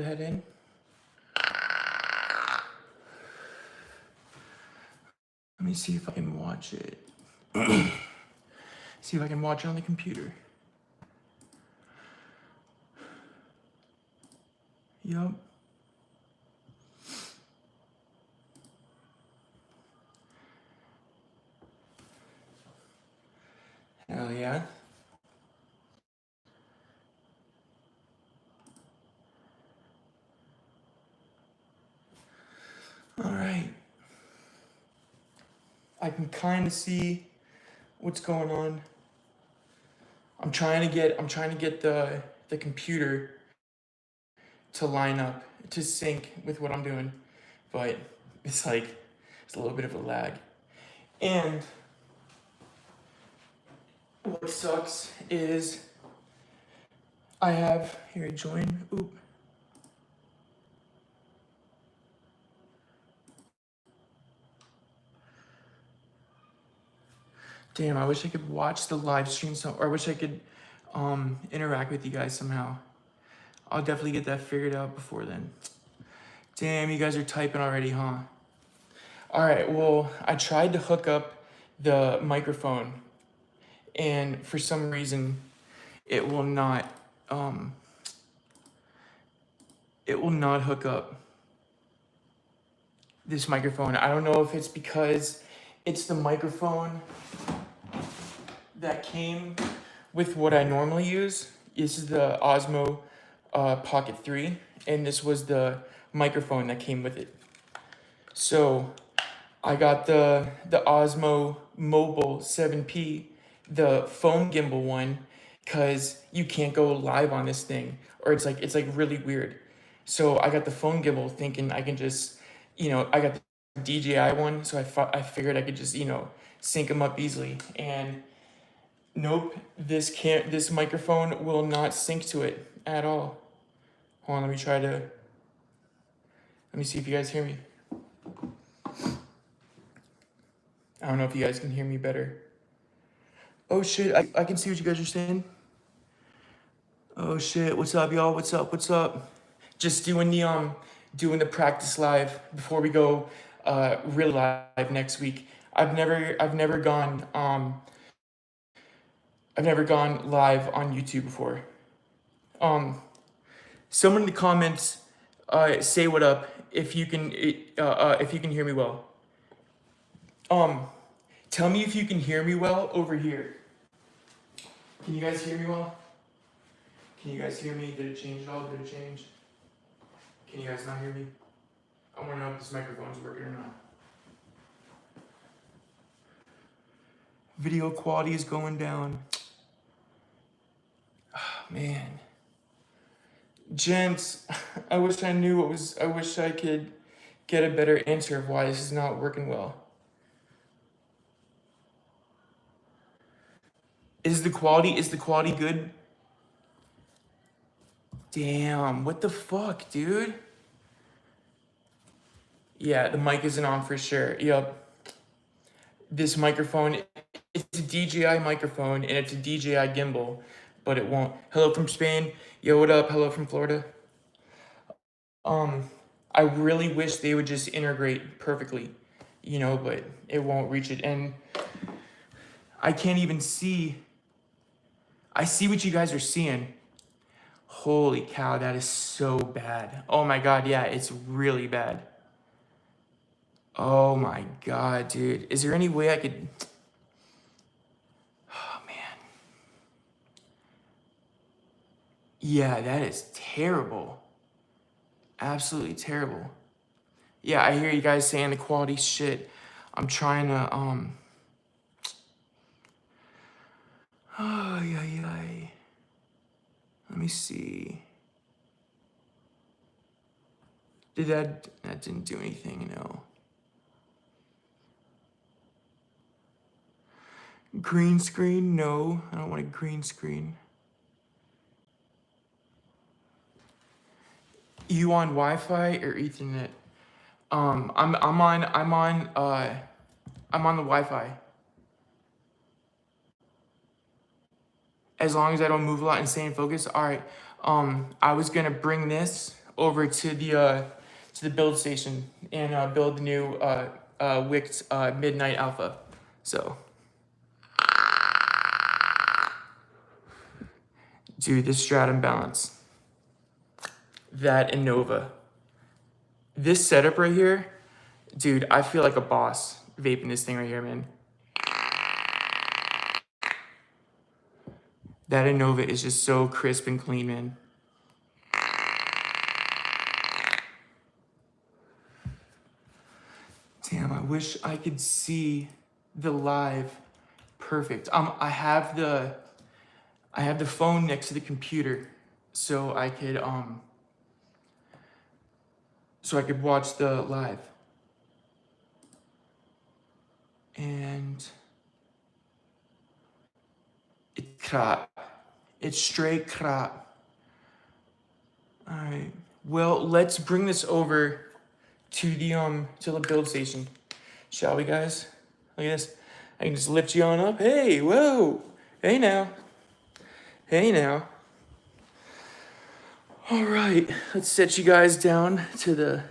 ahead in. Let me see if I can watch it. See if I can watch it on the computer. Yup. Hell yeah. All right. I can kind of see what's going on. I'm trying to get the computer to line up, to sync with what I'm doing, but it's a little bit of a lag. And what sucks is I have here join. Oop. Damn, I wish I could watch the live stream or I wish I could interact with you guys somehow. I'll definitely get that figured out before then. Damn, you guys are typing already, huh? All right, well, I tried to hook up the microphone and for some reason it will not hook up this microphone. I don't know if it's because it's the microphone that came with what I normally use. This is the Osmo Pocket 3, and this was the microphone that came with it. So I got the Osmo Mobile 7P, the phone gimbal one, because you can't go live on this thing, or it's like really weird. So I got the phone gimbal thinking I can just, I got the DJI one, so I figured I could just, sync them up easily. And nope, this microphone will not sync to it at all. Hold on, let me see if you guys hear me. I don't know if you guys can hear me better. Oh shit, I can see what you guys are saying. Oh shit, what's up y'all? What's up? Just doing the practice live before we go real live next week. I've never gone live on YouTube before. Someone in the comments say what up if you can hear me well. Tell me if you can hear me well over here. Can you guys hear me well? Can you guys hear me? Did it change at all? Did it change? Can you guys not hear me? I want to know if this microphone's working or not. Video quality is going down. Oh, man. Gents, I wish I wish I could get a better answer of why this is not working well. Is the quality good? Damn, what the fuck, dude? Yeah, the mic isn't on for sure. Yep. This microphone, it's a DJI microphone and it's a DJI gimbal, but it won't. Hello from Spain. Yo, what up? Hello from Florida. I really wish they would just integrate perfectly, but it won't reach it. And I can't even see. I see what you guys are seeing. Holy cow, that is so bad. Oh my God, yeah, it's really bad. Oh my God, dude. Is there any way I could... Oh man. Yeah, that is terrible. Absolutely terrible. Yeah, I hear you guys saying the quality's shit. I'm trying to, Oh, yeah. Let me see. That didn't do anything, no. Green screen? No, I don't want a green screen. You on Wi-Fi or Ethernet? I'm on the Wi-Fi. As long as I don't move a lot and stay in focus. All right. I was gonna bring this over to the build station and build the new Wicked Midnight Alpha. So, dude, this stratum balance, that and Nova, this setup right here, dude, I feel like a boss vaping this thing right here, man. That Innova is just so crisp and clean, man. Damn, I wish I could see the live perfect. I have the phone next to the computer, so I could watch the live. And it's crap. It's straight crap. All right. Well, let's bring this over to the build station, shall we, guys? Look at this. I can just lift you on up. Hey, whoa. Hey now. Hey now. All right. Let's set you guys down to the.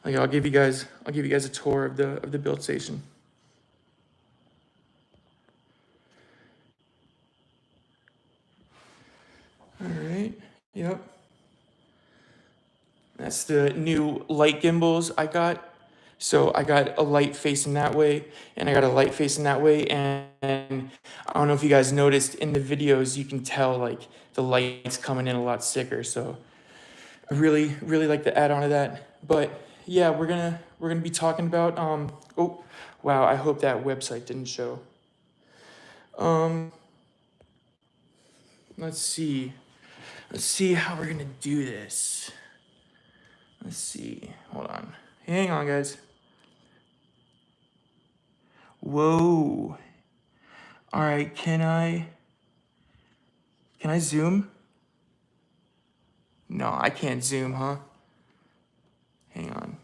Like, I'll give you guys a tour of the build station. All right. Yep. That's the new light gimbals I got. So I got a light facing that way, and I got a light facing that way. And I don't know if you guys noticed in the videos, you can tell like the light's coming in a lot sicker. So I really like the add-on to that. But yeah, we're gonna be talking about oh wow, I hope that website didn't show. Let's see how we're gonna do this. Let's see. Hold on. Hang on, guys. Whoa. All right, can I zoom? No, I can't zoom, huh? Hang on.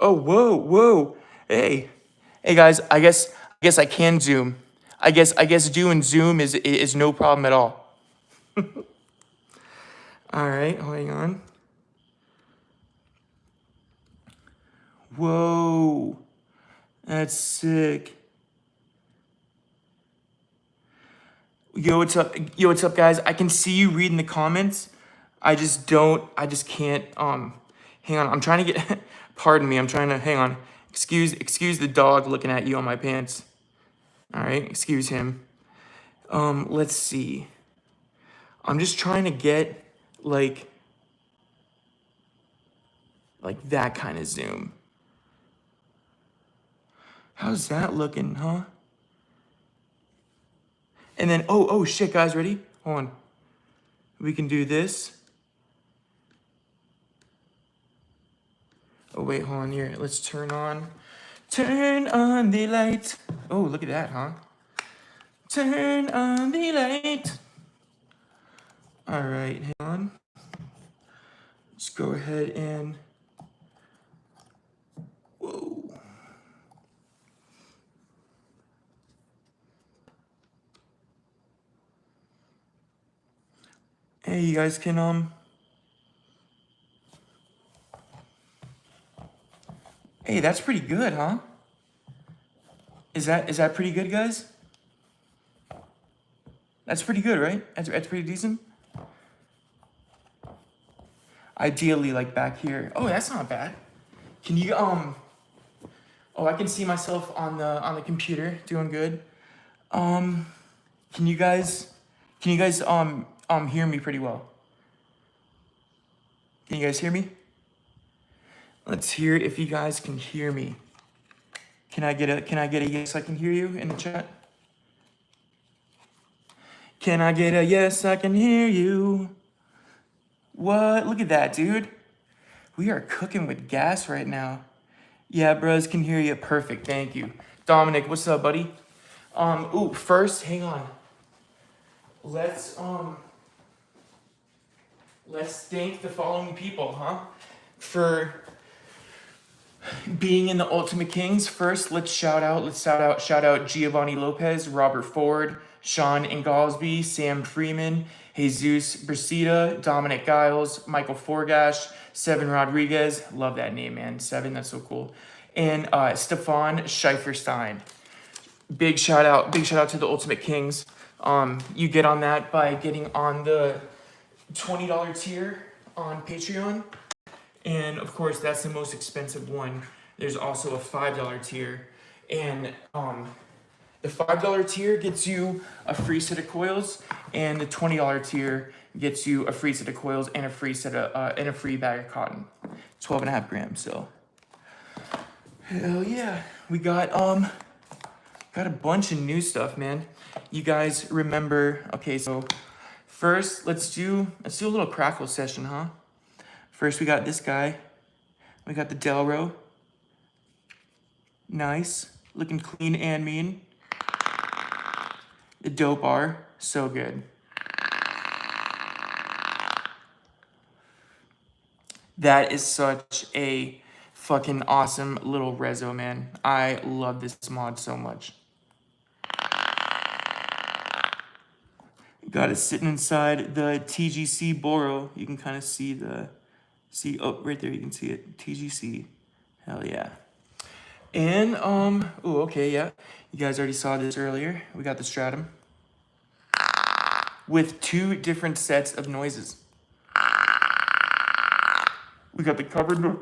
Oh, whoa. Hey, guys, I guess I can zoom. I guess doing zoom is no problem at all. All right, hang on. Whoa, that's sick. Yo, what's up? What's up, guys? I can see you reading the comments. I just can't, hang on. I'm trying to get, pardon me. I'm trying to, hang on. Excuse the dog looking at you on my pants. All right, excuse him. Let's see. I'm just trying to get like that kind of zoom. How's that looking, huh? And then, oh shit, guys, ready? Hold on. We can do this. Oh wait, hold on here. Let's turn on the light. Oh, look at that, huh? Turn on the light. All right, hang on. Let's go ahead and, whoa. Hey, you guys can, hey, that's pretty good, huh? Is that pretty good, guys? That's pretty good, right? That's pretty decent. Ideally, like back here. Oh, that's not bad. Can you oh, I can see myself on the computer doing good. Can you guys hear me pretty well? Can you guys hear me? Let's hear if you guys can hear me. Can I get a yes, I can hear you in the chat? Can I get a yes, I can hear you? What? Look at that, dude. We are cooking with gas right now. Yeah, bros, can hear you. Perfect, thank you. Dominic, what's up, buddy? First, hang on. Let's thank the following people, huh? For being in the Ultimate Kings. First, let's shout out Giovanni Lopez, Robert Ford, Sean Ingalsby, Sam Freeman, Jesus Brasida, Dominic Giles, Michael Forgash, Seven Rodriguez. Love that name, man. Seven, that's so cool. And Stefan Scheiferstein. Big shout out to the Ultimate Kings. You get on that by getting on the $20 tier on Patreon. And of course, that's the most expensive one. There's also a $5 tier. And the $5 tier gets you a free set of coils, and the $20 tier gets you a free set of coils and a free set of and a free bag of cotton. 12.5 grams, so hell yeah. We got a bunch of new stuff, man. You guys remember, okay, so first let's do a little Crackle session, huh? First we got this guy. We got the Delro. Nice. Looking clean and mean. The dope bar, so good. That is such a fucking awesome little reso, man. I love this mod so much. Got it sitting inside the TGC Boro. You can kind of see oh, right there, you can see it. TGC, hell yeah. And, oh, okay, yeah. You guys already saw this earlier. We got the Stratum with 2 different sets of noises. We got the covered noise.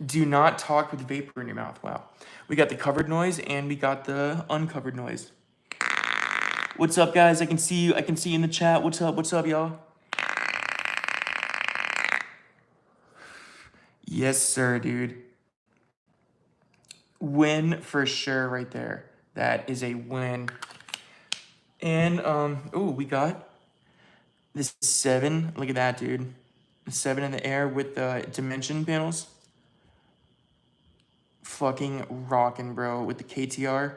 Do not talk with vapor in your mouth. Wow. We got the covered noise and we got the uncovered noise. What's up, guys? I can see you. I can see you in the chat. What's up? What's up, y'all? Yes, sir, dude. Win for sure right there. That is a win. And, oh, we got this 7. Look at that, dude. 7 in the air with the dimension panels. Fucking rockin', bro, with the KTR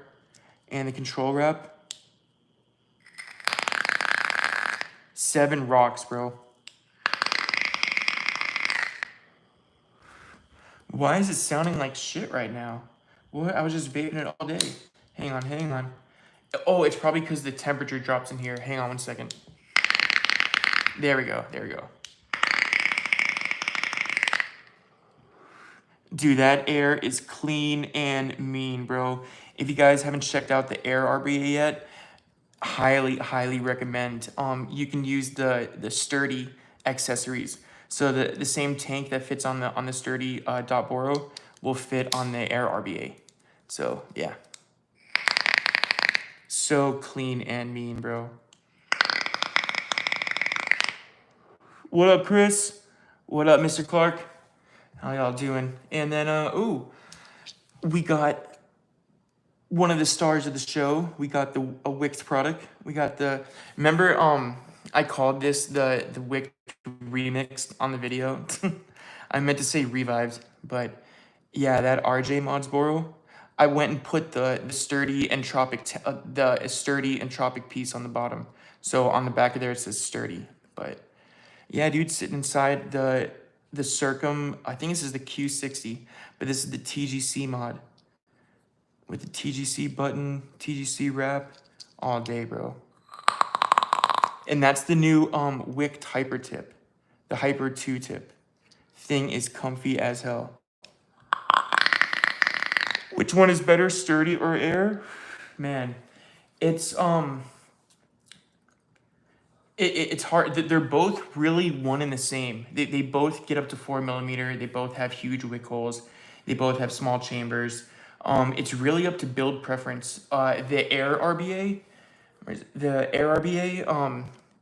and the control wrap. 7 rocks, bro. Why is it sounding like shit right now? What? I was just vaping it all day. Hang on. Oh, it's probably because the temperature drops in here. Hang on 1 second. There we go. Dude, that air is clean and mean, bro. If you guys haven't checked out the Air RBA yet, highly recommend. You can use the sturdy accessories. So the same tank that fits on the sturdy dot Boro will fit on the Air RBA. So yeah, so clean and mean, bro. What up, Chris? What up, Mr. Clark? How y'all doing? And then ooh, we got one of the stars of the show. We got a Wicked product. We got the, remember I called this the Wicked remix on the video. I meant to say revived, but yeah, that RJ Mods Boro. I went and put the sturdy entropic piece on the bottom. So on the back of there it says sturdy. But yeah, dude, sitting inside the Circum. I think this is the Q60, but this is the TGC mod. With the TGC button, TGC wrap, all day, bro. And that's the new Wicked Hyper tip, the Hyper 2 tip. Thing is comfy as hell. Which one is better, sturdy or air? Man, it's it's hard. They're both really one and the same. They both get up to 4mm. They both have huge wick holes. They both have small chambers. It's really up to build preference. The Air RBA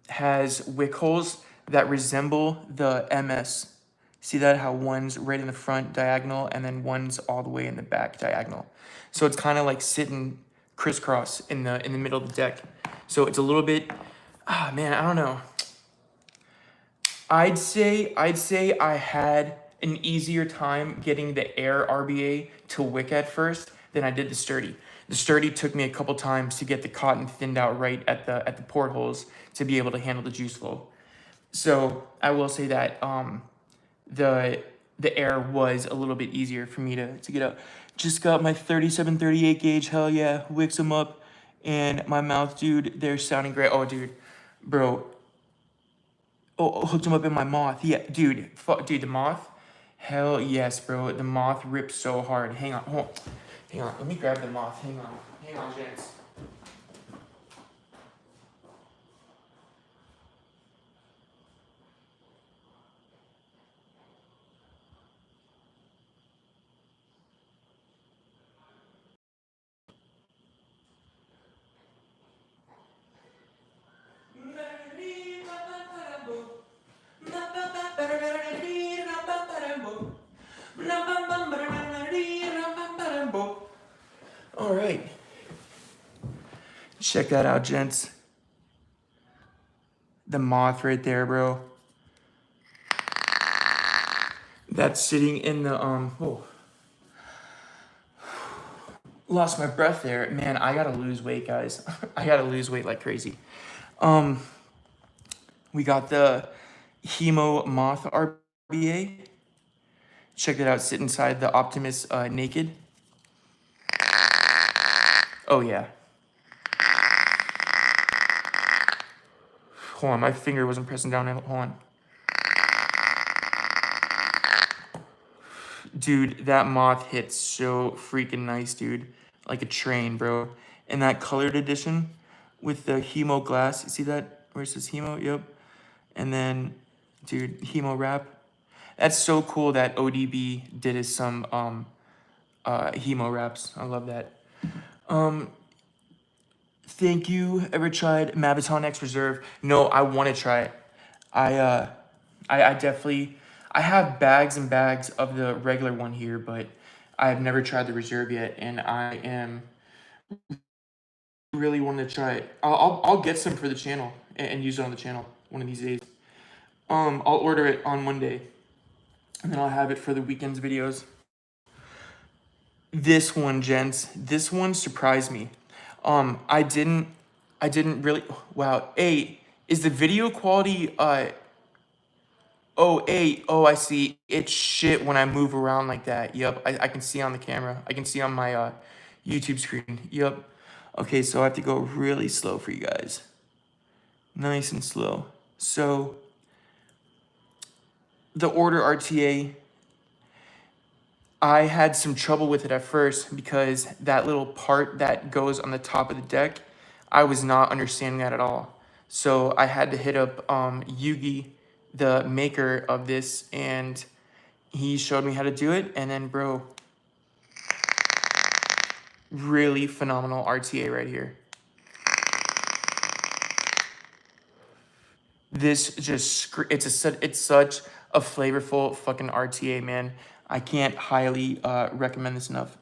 has wick holes that resemble the MS. See that, how one's right in the front diagonal and then one's all the way in the back diagonal. So it's kind of like sitting crisscross in the middle of the deck. So it's a little bit, man, I don't know. I'd say I had an easier time getting the Air RBA to wick at first than I did the sturdy. The sturdy took me a couple times to get the cotton thinned out right at the portholes to be able to handle the juice flow. So I will say that the Air was a little bit easier for me to get out. Just got my 3738 gauge, hell yeah, wicks them up. And my mouth, dude, they're sounding great. Oh, dude, bro. Oh, hooked them up in my moth. Yeah, dude, fuck, dude, the moth. Hell yes, bro. The moth rips so hard. Hang on, hold on. Hang on. Let me grab the moth. Hang on, gents. All right. Check that out, gents. The moth right there, bro. That's sitting in the oh. Lost my breath there. Man, I gotta lose weight, guys. I gotta lose weight like crazy. We got the Hemo Moth RBA. Check it out, sit inside the Optimus naked. Oh yeah. Hold on, my finger wasn't pressing down. Hold on. Dude, that moth hits so freaking nice, dude. Like a train, bro. And that colored edition with the Hemo glass. You see that? Where it says Hemo? Yep. And then, dude, Hemo wrap. That's so cool that ODB did us some Hemo wraps. I love that. Thank you. Ever tried Maviton X Reserve? No, I want to try it. I definitely, I have bags and bags of the regular one here, but I have never tried the Reserve yet, and I am really wanting to try it. I'll get some for the channel and use it on the channel one of these days. I'll order it on Monday, and then I'll have it for the weekend's videos. This one, gents, this one surprised me. I didn't really, wow, hey, is the video quality, oh, hey, oh, I see, it's shit when I move around like that, yep, I can see on the camera, I can see on my, YouTube screen, yep. Okay, so I have to go really slow for you guys. Nice and slow. So, the Order RTA, I had some trouble with it at first because that little part that goes on the top of the deck, I was not understanding that at all. So I had to hit up Yugi, the maker of this, and he showed me how to do it. And then, bro, really phenomenal RTA right here. This just, it's such a flavorful fucking RTA, man. I can't highly recommend this enough.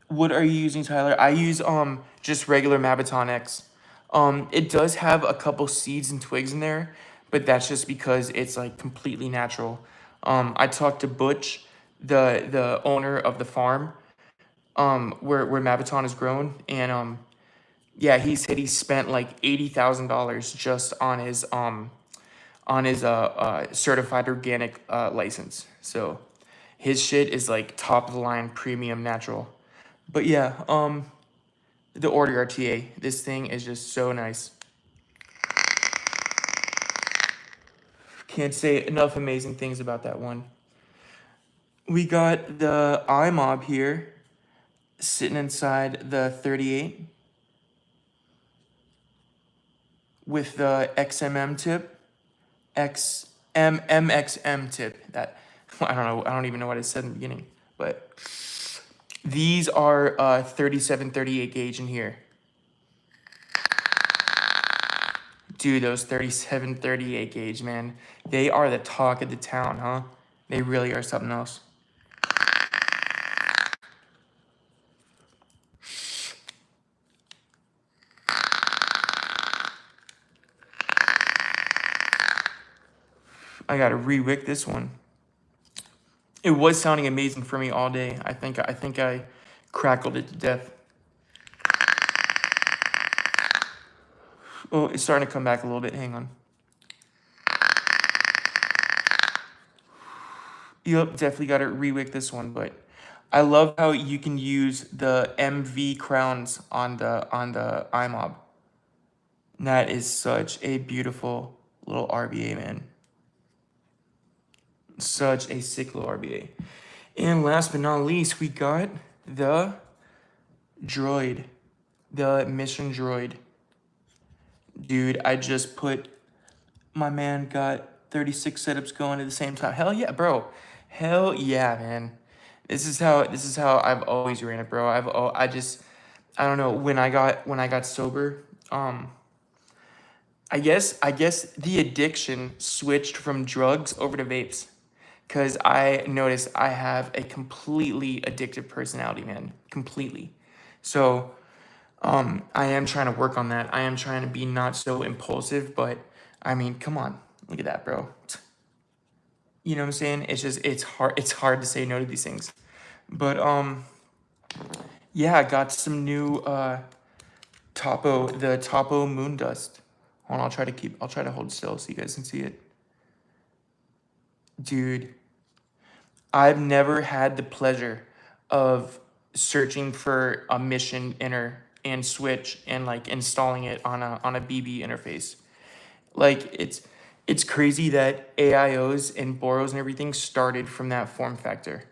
What are you using, Tyler? I use just regular Maviton X. It does have a couple seeds and twigs in there, but that's just because it's like completely natural. I talked to Butch, the owner of the farm, where Maviton is grown, and yeah, he said he spent like $80,000 just on his certified organic license. So his shit is like top of the line premium natural. But yeah, the Order RTA, this thing is just so nice. Can't say enough amazing things about that one. We got the iMob here, sitting inside the 38 with the XMM tip, MXM tip. That I don't know. I don't even know what I said in the beginning, but these are 37, 38 gauge in here. Dude, those 37, 38 gauge, man, they are the talk of the town, huh? They really are something else. I gotta re-wick this one. It was sounding amazing for me all day. I think I crackled it to death. Oh, it's starting to come back a little bit. Hang on. Yep, definitely gotta re-wick this one, but I love how you can use the MV crowns on the iMob. That is such a beautiful little RBA, man. Such a sick little RBA. And last but not least, we got the droid, the mission droid. Dude, I just put, my man got 36 setups going at the same time. Hell yeah, bro. Hell yeah, man. This is how I've always ran it, bro. I don't know, when I got sober, I guess the addiction switched from drugs over to vapes. Cause I noticed I have a completely addictive personality, man. Completely. So I am trying to work on that. I am trying to be not so impulsive, but I mean, come on. Look at that, bro. You know what I'm saying? It's hard to say no to these things. But yeah, I got some new the Topo Moon Dust. Hold on, I'll try to hold still so you guys can see it. Dude, I've never had the pleasure of searching for a mission inner and switch and like installing it on a BB interface. Like it's crazy that AIOs and Boros and everything started from that form factor.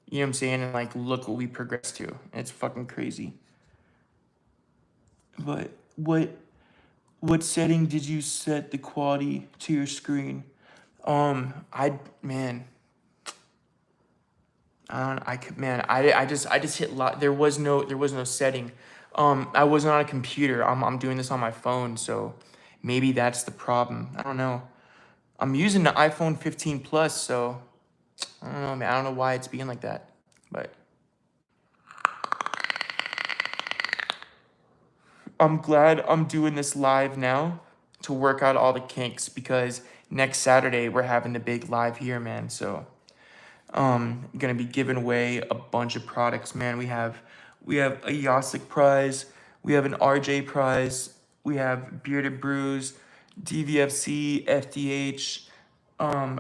You know what I'm saying? And like look what we progressed to. It's fucking crazy. But what setting did you set the quality to your screen? I man, I don't I could man, I just hit lot. There was no setting. I wasn't on a computer. I'm doing this on my phone, so maybe that's the problem. I don't know. I'm using the iPhone 15 Plus, so I don't know, man. I don't know why it's being like that, but I'm glad I'm doing this live now to work out all the kinks because next Saturday we're having the big live here, man. So gonna be giving away a bunch of products, man. We have a Yasik prize, we have an RJ prize, we have Bearded Brews, DVFC, FDH,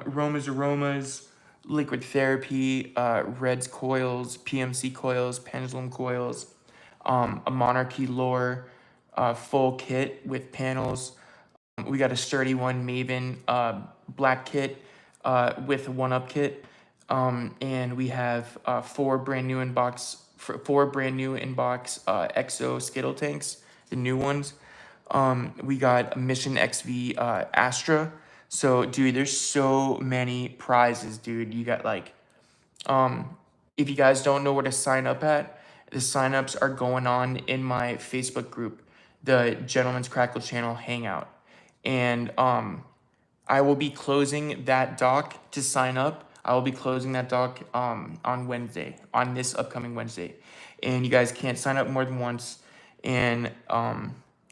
Roma's Aromas, Liquid Therapy, Reds Coils, PMC Coils, Pendulum Coils, a Monarchy Lore, full kit with panels. We got a sturdy one Maven black kit with a one up kit, and we have four brand new inbox EXO Skittle tanks, the new ones. We got a Mission XV Astra. So, dude, there's so many prizes, dude. You got like, if you guys don't know where to sign up at, the signups are going on in my Facebook group, the Gentleman's Crackle channel Hangout. And I will be closing that doc to sign up. I will be closing that doc on Wednesday, on this upcoming Wednesday. And you guys can't sign up more than once. And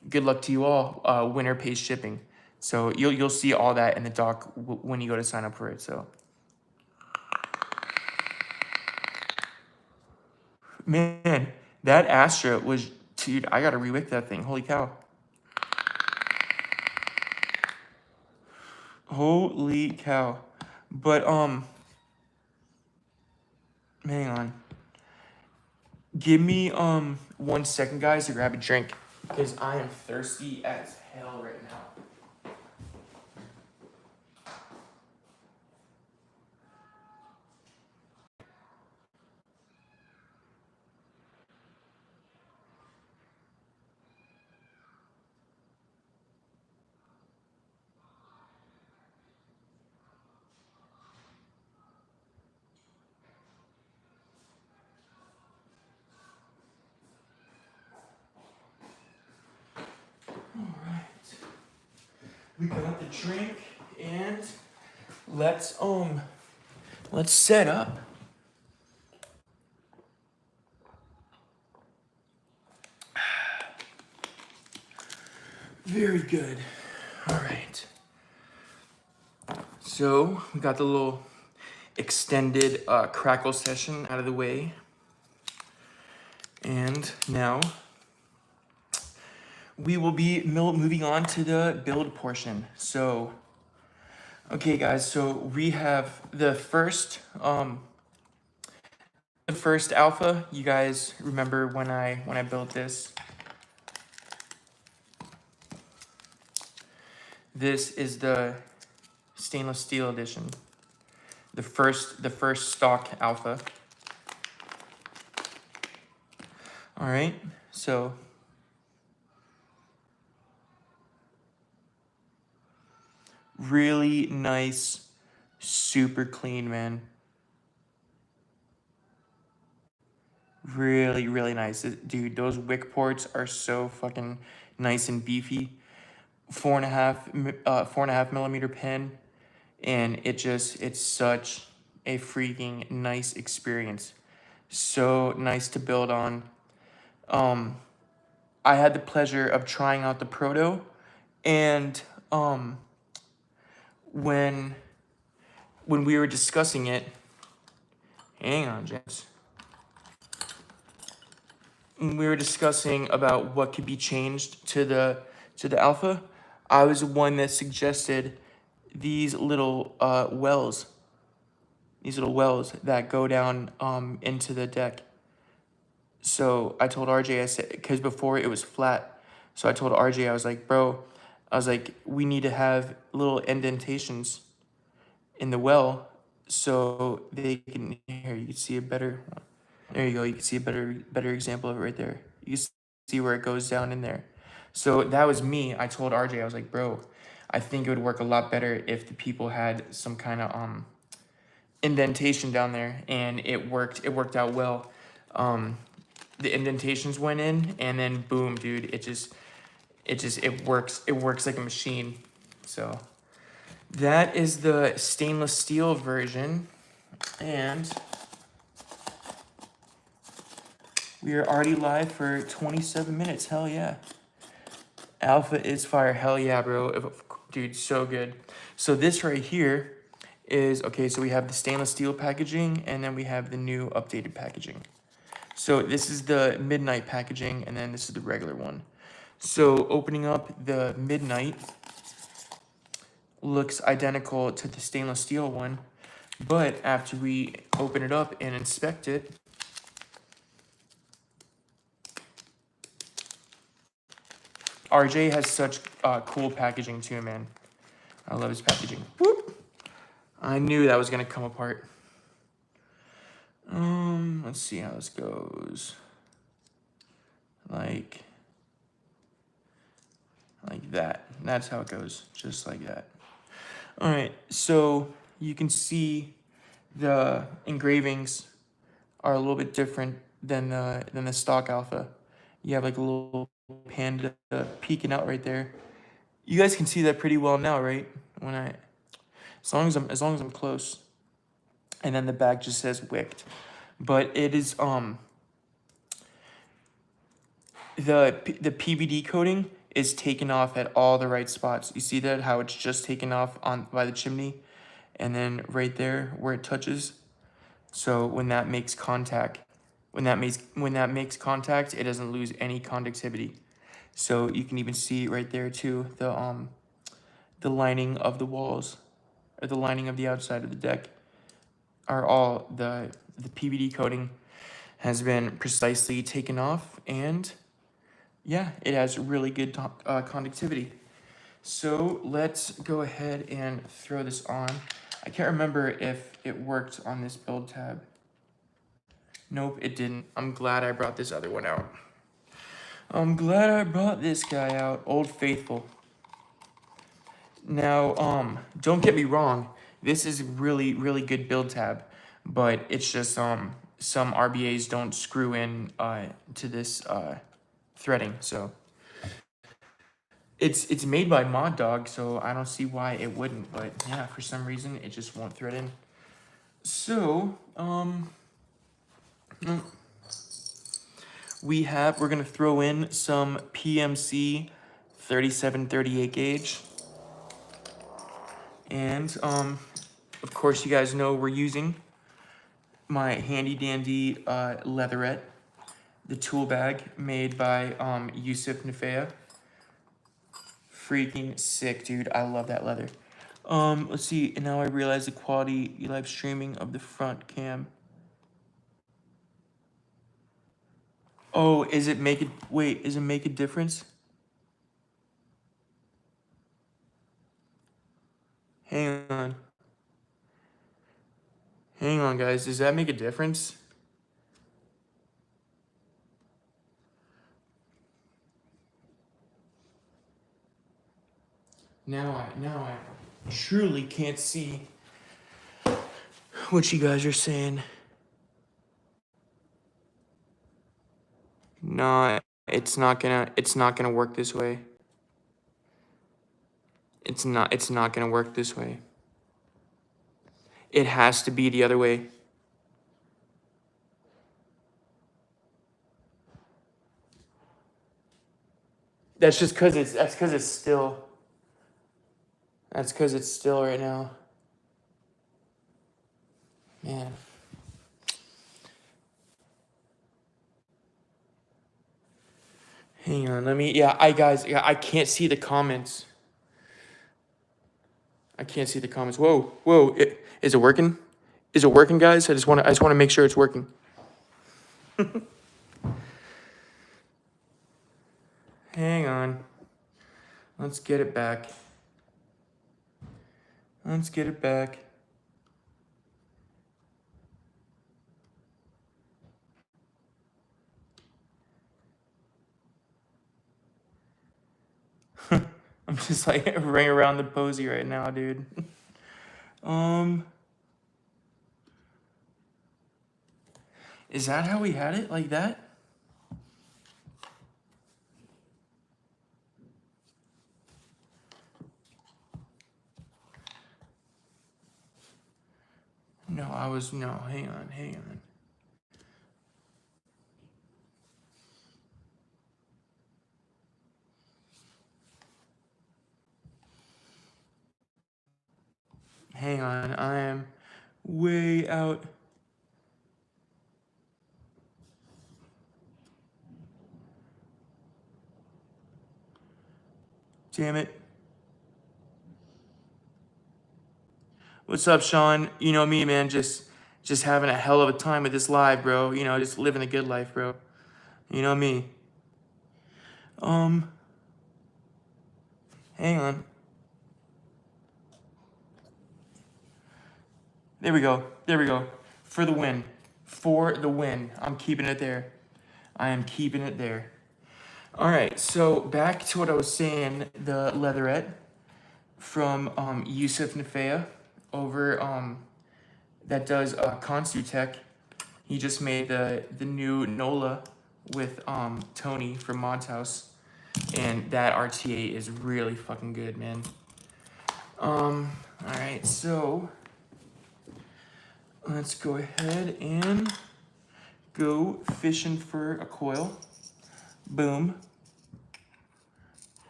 good luck to you all. Winner pays shipping. So you'll see all that in the doc when you go to sign up for it. So man, that Astra was, dude, I gotta rewick that thing. Holy cow. Holy cow. But hang on. Give me 1 second, guys, to grab a drink. Because I am thirsty as hell right now. Alright. We got the drink and let's set up. Very good. Alright. So we got the little extended Crackle session out of the way. And now we will be moving on to the build portion. So, okay guys, so we have the first The first alpha, you guys remember when I built this? This is the stainless steel edition. The first stock alpha. All right, so really nice, super clean, man. Really, really nice. Dude, those wick ports are so fucking nice and beefy. 4.5 millimeter pin, and it's such a freaking nice experience. So nice to build on. I had the pleasure of trying out the Proto, and when we were discussing it, hang on, gents. When we were discussing about what could be changed to the alpha, I was the one that suggested these little wells. These little wells that go down into the deck. So I told RJ, I said, because before it was flat. So I told RJ, I was like, bro, I was like, we need to have little indentations in the well so they can, here, you can see a better, there you go, you can see a better example of it right there. You can see where it goes down in there. So that was me. I told RJ, I was like, bro, I think it would work a lot better if the people had some kind of indentation down there, and it worked out well. The indentations went in, and then boom, dude, it works like a machine. So that is the stainless steel version, and we are already live for 27 minutes. Hell yeah. Alpha is fire. Hell yeah, bro. Dude, so good. So this right here is, okay, so we have the stainless steel packaging, and then we have the new updated packaging. So this is the midnight packaging, and then this is the regular one. So opening up the midnight looks identical to the stainless steel one, but after we open it up and inspect it, RJ has such cool packaging too, man. I love his packaging. Whoop! I knew that was gonna come apart. Let's see how this goes. Like that. That's how it goes, just like that. All right, so you can see the engravings are a little bit different than the stock alpha. You have like a little panda peeking out right there. You guys can see that pretty well now, right? As long as I'm close. And then the back just says wicked. But it is the PVD coating is taken off at all the right spots. You see that, how it's just taken off on by the chimney, and then right there where it touches. So when that makes contact, it doesn't lose any conductivity. So you can even see right there too, the lining of the walls, or the lining of the outside of the deck, are all the PVD coating has been precisely taken off, and yeah, it has really good conductivity. So let's go ahead and throw this on. I can't remember if it worked on this build tab. Nope, it didn't. I'm glad I brought this other one out. I'm glad I brought this guy out, Old Faithful. Now, don't get me wrong, this is really, really good build tab, but it's just some RBAs don't screw in to this threading, so it's made by Mod Dog, so I don't see why it wouldn't, but yeah, for some reason it just won't thread in. So, we're gonna throw in some PMC 3738 gauge. And of course you guys know we're using my handy dandy leatherette, the tool bag made by Yusuf Nafea. Freaking sick, dude. I love that leather. Let's see, and now I realize the quality live streaming of the front cam. Oh, is it make it, wait, is it make a difference? Hang on. Hang on, guys. Does that make a difference? Now I truly can't see what you guys are saying. No, it's not gonna work this way. It's not gonna work this way. It has to be the other way. That's just cause that's cause it's still. That's cause it's still right now. Man. Hang on, yeah, I can't see the comments. I can't see the comments. Whoa, is it working? Is it working, guys? I just wanna make sure it's working. Hang on. Let's get it back. Let's get it back. I'm just like ring around the posy right now, dude. Is that how we had it? Like that? No, hang on. Hang on, I am way out. Damn it. What's up, Sean? You know me, man, just having a hell of a time with this live, bro. You know, just living a good life, bro. You know me. Hang on. There we go. For the win. I'm keeping it there. I am keeping it there. All right, so back to what I was saying, the leatherette from Yusuf Nafea over that does Constutech. He just made the new Nola with Tony from Mod's House, and that RTA is really fucking good, man. All right, so let's go ahead and go fishing for a coil. Boom.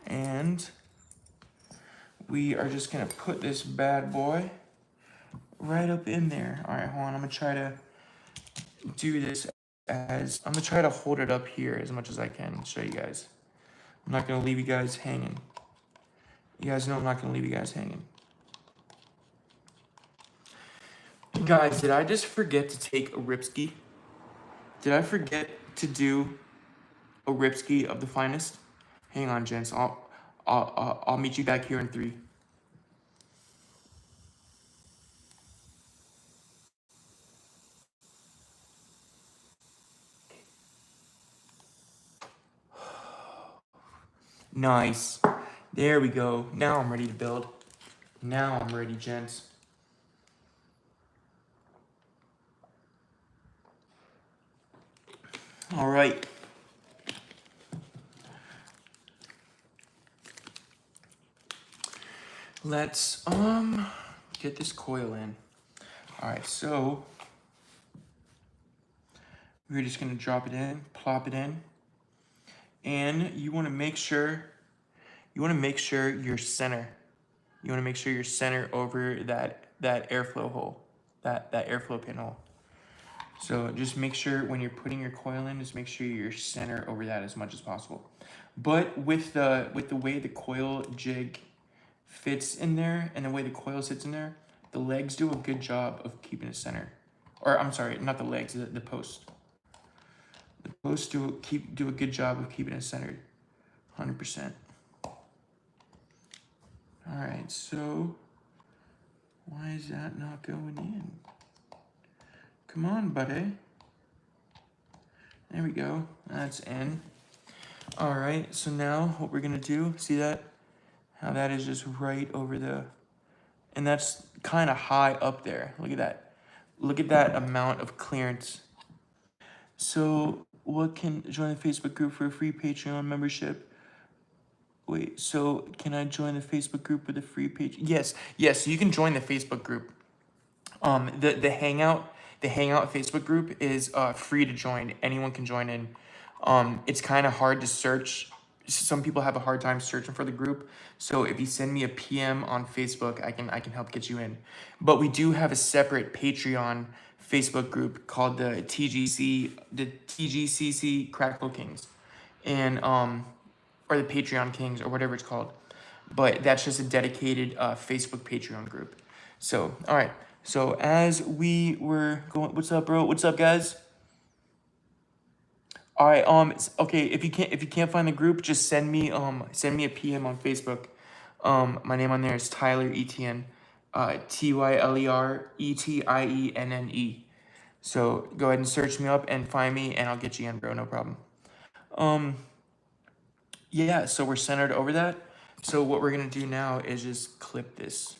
And we are just gonna put this bad boy right up in there. All right, hold on, I'm gonna try to do this I'm gonna try to hold it up here as much as I can, show you guys. I'm not gonna leave you guys hanging. You guys know I'm not gonna leave you guys hanging. Guys, did I just forget to take a ripski? Did I forget to do a ripski of the finest? Hang on, gents. I'll meet you back here in 3. Nice. There we go. Now I'm ready to build. Now I'm ready, gents. All right. Let's get this coil in. All right, so we're just gonna drop it in, plop it in, and you want to make sure you're center. You want to make sure you're center over that airflow hole, that airflow pinhole. So just make sure when you're putting your coil in, just make sure you're center over that as much as possible. But with the way the coil jig fits in there and the way the coil sits in there, the legs do a good job of keeping it center. Or I'm sorry, not the legs, the post. The posts do a good job of keeping it centered, 100%. All right, so why is that not going in? Come on, buddy. There we go. That's in. All right, so now what we're gonna do, see that? How that is just right over the, and that's kind of high up there. Look at that. Look at that amount of clearance. So what can join the Facebook group for a free Patreon membership? Wait, so can I join the Facebook group with a free page? Yes, so you can join the Facebook group. The Hangout Facebook group is free to join. Anyone can join in. It's kind of hard to search. Some people have a hard time searching for the group. So if you send me a PM on Facebook, I can help get you in. But we do have a separate Patreon Facebook group called the TGCC Crackle Kings, and or the Patreon Kings or whatever it's called. But that's just a dedicated Facebook Patreon group. So all right. So as we were going, what's up, bro? What's up, guys? All right. Okay. If you can't find the group, just send me a PM on Facebook. My name on there is Tyler Etienne, TYLERETIENNE. So go ahead and search me up and find me, and I'll get you in, bro. No problem. Yeah. So we're centered over that. So what we're gonna do now is just clip this.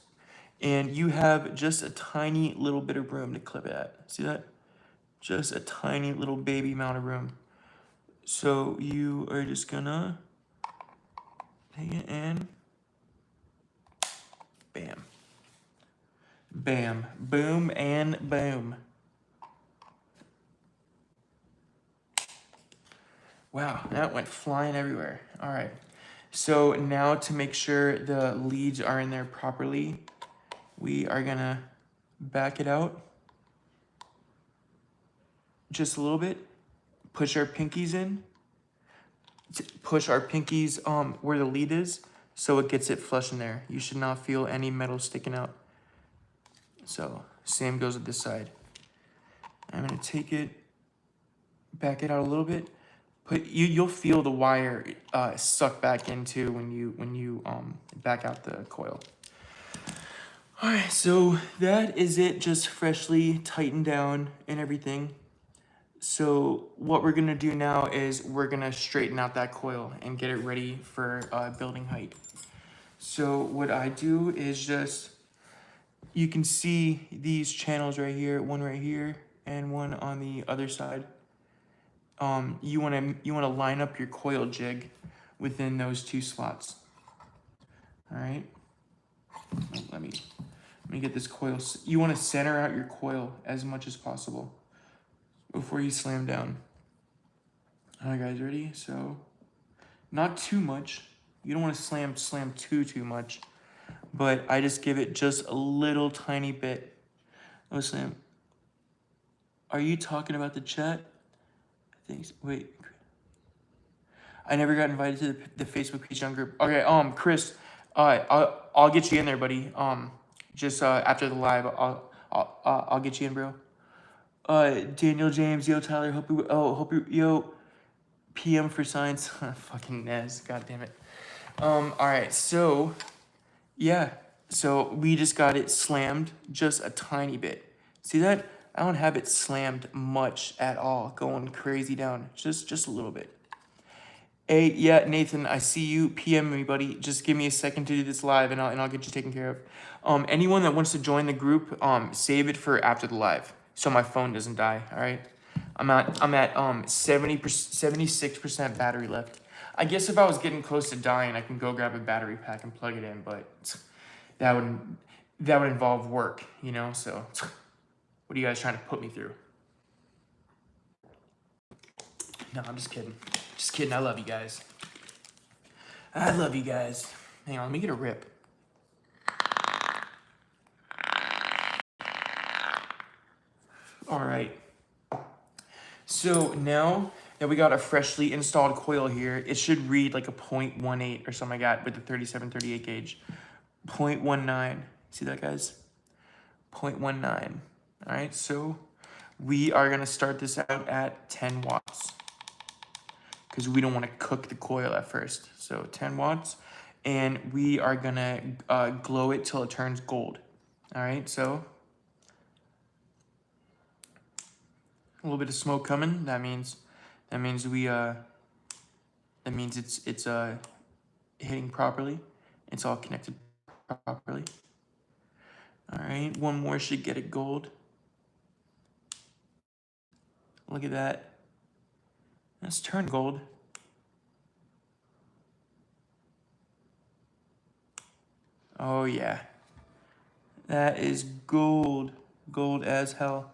And you have just a tiny little bit of room to clip it at. See that? Just a tiny little baby amount of room. So you are just gonna take it in. Bam. Bam. Boom and boom. Wow, that went flying everywhere. All right. So now to make sure the leads are in there properly, we are gonna back it out just a little bit, push our pinkies in, push our pinkies where the lead is, so it gets it flush in there. You should not feel any metal sticking out. So same goes with this side. I'm gonna take it, back it out a little bit. You'll feel the wire suck back into when you back out the coil. All right, so that is it, just freshly tightened down and everything. So what we're gonna do now is we're gonna straighten out that coil and get it ready for building height. So what I do is just, you can see these channels right here, and one on the other side. You wanna line up your coil jig within those two slots. All right, let me get this coil. You wanna center out your coil as much as possible before you slam down. All right, guys, ready? So, not too much. You don't want to slam too much, but I just give it just a little tiny bit. Oh, slam. Are you talking about the chat? Thanks. Wait. I never got invited to the Facebook Patreon group. Okay, Chris, I'll get you in there, buddy. Just after the live, I'll get you in, bro. Daniel James, yo, Tyler, hope you, yo, PM for science. Fucking Nez, god damn it. All right, so, yeah, so we just got it slammed just a tiny bit. See that? I don't have it slammed much at all, going crazy down, just a little bit. Hey, yeah, Nathan, I see you. PM me, buddy. Just give me a second to do this live, and I'll get you taken care of. Anyone that wants to join the group, save it for after the live, so my phone doesn't die. All right, I'm at 76% battery left. I guess if I was getting close to dying, I can go grab a battery pack and plug it in, but that would involve work, you know. So, what are you guys trying to put me through? No, I'm just kidding. Just kidding. I love you guys. I love you guys. Hang on, let me get a rip. All right. So now that we got a freshly installed coil here, it should read like a 0.18 or something like that with the 3738 gauge. 0.19. See that, guys? 0.19. All right, so we are going to start this out at 10 watts. because we don't want to cook the coil at first. So 10 watts, and we are gonna glow it till it turns gold. All right, so a little bit of smoke coming. That means it's hitting properly. It's all connected properly. All right, one more should get it gold. Look at that. Let's turn gold. Oh yeah. That is gold. Gold as hell.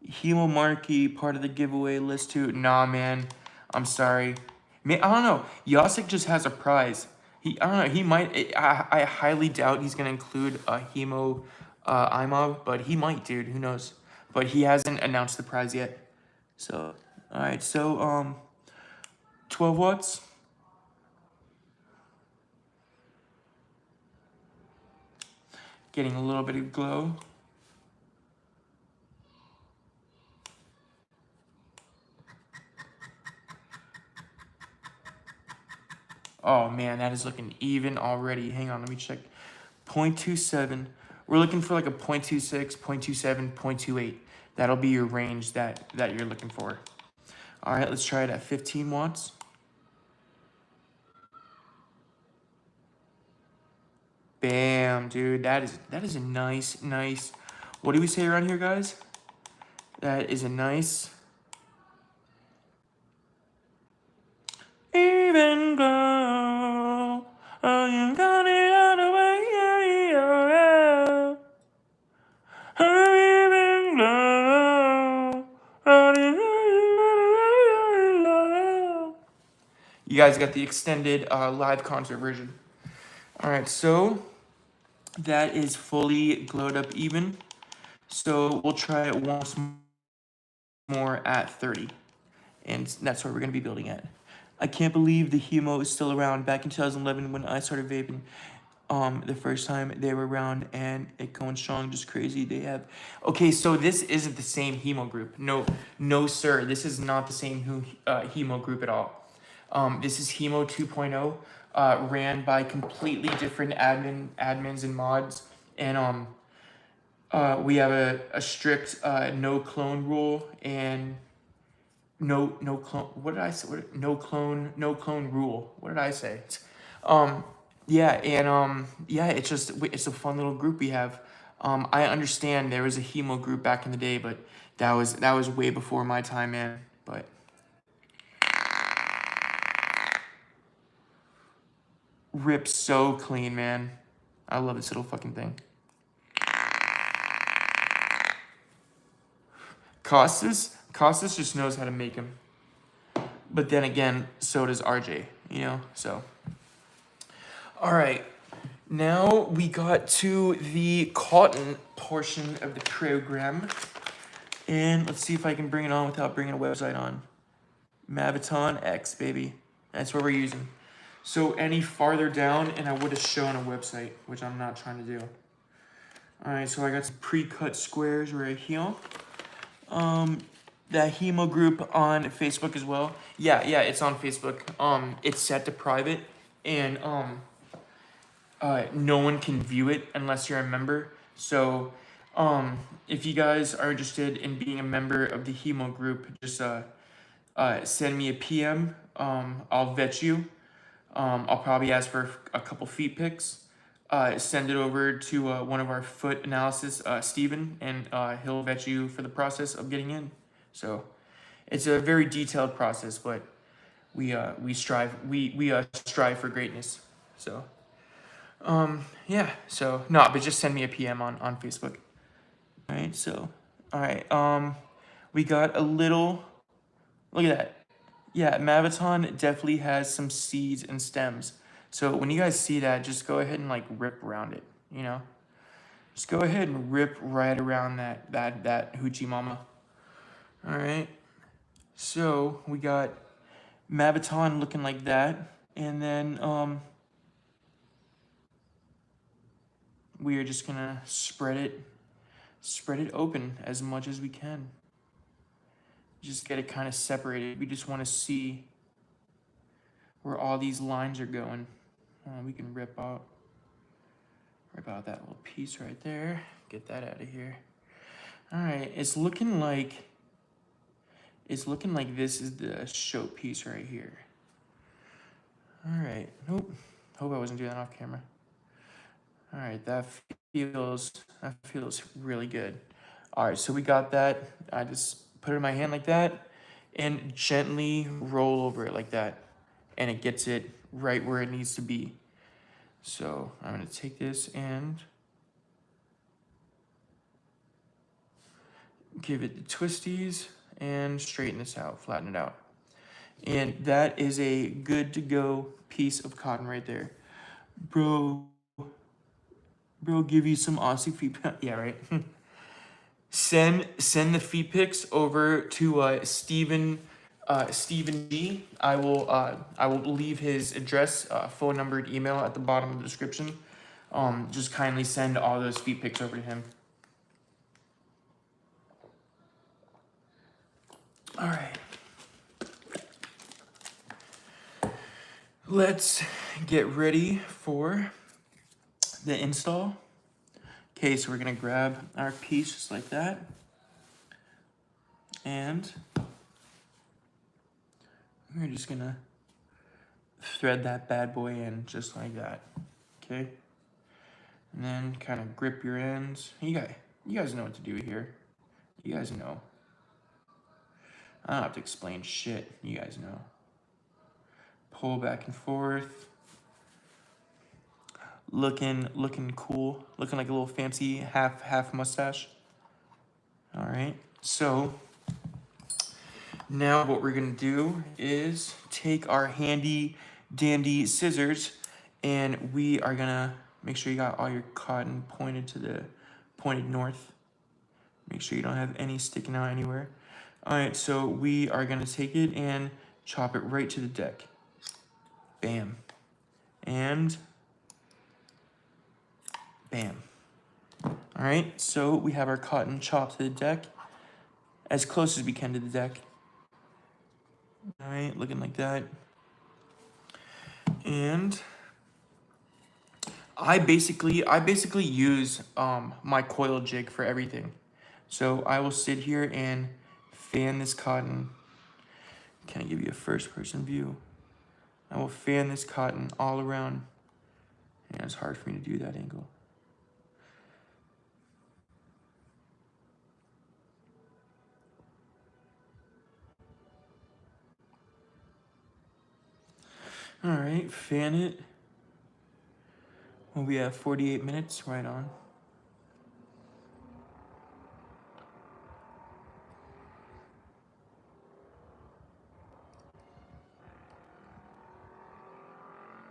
Hemo Marquee, part of the giveaway list too. Nah, man. I'm sorry. Man, I don't know. Yasik just has a prize. I don't know. He might. I highly doubt he's gonna include a Hemo IMOB, but he might, dude. Who knows? But he hasn't announced the prize yet. So, all right. So, 12 watts. Getting a little bit of glow. Oh man, that is looking even already. Hang on, let me check. 0.27. We're looking for like a 0.26, 0.27, 0.28. That'll be your range that you're looking for. All right, let's try it at 15 watts. Bam, dude. That is a nice. What do we say around here, guys? That is a nice even glow. Oh, you got it out of the way. Even glow. You guys got the extended live concert version. All right, so that is fully glowed up even. So we'll try it once more at 30. And that's what we're gonna be building at. I can't believe the Hemo is still around. Back in 2011 when I started vaping, the first time they were around, and it going strong, just crazy. They have, okay, so this isn't the same Hemo group. No sir, this is not the same Hemo group at all. This is Hemo 2.0, ran by completely different admins and mods, and we have a strict no clone rule, and no clone. What did I say? No clone rule. What did I say? Yeah, and yeah, it's a fun little group we have. I understand there was a Hemo group back in the day, but that was way before my time, man. But rips so clean, man. I love this little fucking thing. Costas just knows how to make them. But then again, so does RJ, you know? So, all right. Now we got to the cotton portion of the program. And let's see if I can bring it on without bringing a website on. Maviton X, baby. That's what we're using. So any farther down, and I would have shown a website, which I'm not trying to do. All right, so I got some pre-cut squares right here. That Hemo group on Facebook as well. Yeah, it's on Facebook. It's set to private, and no one can view it unless you're a member. So, if you guys are interested in being a member of the Hemo group, just send me a PM. I'll vet you. I'll probably ask for a couple feet pics. Send it over to one of our foot analysis, Steven, and he'll vet you for the process of getting in. So it's a very detailed process, but we strive for greatness. So yeah. So no, but just send me a PM on Facebook. All right. So all right. We got a little. Look at that. Yeah, Maviton definitely has some seeds and stems. So when you guys see that, just go ahead and like rip around it, you know? Just go ahead and rip right around that hoochie mama. All right. So we got Maviton looking like that. And then we are just gonna spread it open as much as we can. Just get it kind of separated. We just want to see where all these lines are going. We can rip out that little piece right there. Get that out of here. All right, it's looking like this is the show piece right here. All right, nope. Hope I wasn't doing that off camera. All right, that feels really good. All right, so we got that. I just put it in my hand like that and gently roll over it like that. And it gets it right where it needs to be. So I'm gonna take this and give it the twisties and straighten this out, flatten it out. And that is a good to go piece of cotton right there. Bro, give you some Aussie feet. Yeah, right. Send the feet pics over to Stephen G. I will leave his address, phone number, and email at the bottom of the description. Just kindly send all those feet pics over to him. All right. Let's get ready for the install. Okay, so we're gonna grab our piece just like that. And we're just gonna thread that bad boy in just like that. Okay. And then kind of grip your ends. You guys know what to do here. You guys know. I don't have to explain shit. You guys know. Pull back and forth. Looking cool. Looking like a little fancy half mustache. All right. So now what we're gonna do is take our handy dandy scissors, and we are gonna make sure you got all your cotton pointed north. Make sure you don't have any sticking out anywhere. All right, so we are gonna take it and chop it right to the deck. Bam. And bam. All right, so we have our cotton chopped to the deck, as close as we can to the deck. All right, looking like that. And I basically use my coil jig for everything. So I will sit here and fan this cotton. Can I give you a first person view? I will fan this cotton all around. And it's hard for me to do that angle. All right, fan it. Well, we have 48 minutes, right on.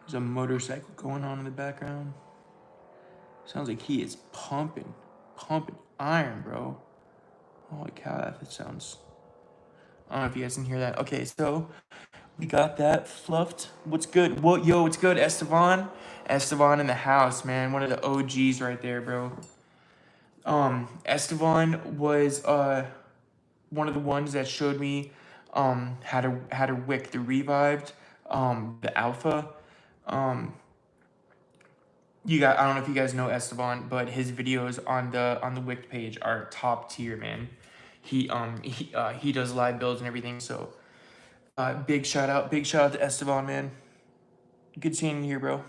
There's a motorcycle going on in the background. Sounds like he is pumping iron, bro. Holy cow, that sounds... I don't know if you guys can hear that. Okay, so we got that fluffed. What's good? What's good, Esteban? Esteban in the house, man. One of the OGs right there, bro. Esteban was one of the ones that showed me how to wick the revived, the alpha. I don't know if you guys know Esteban, but his videos on the wicked page are top tier, man. He does live builds and everything, so big shout out to Esteban, man. Good seeing you here, bro.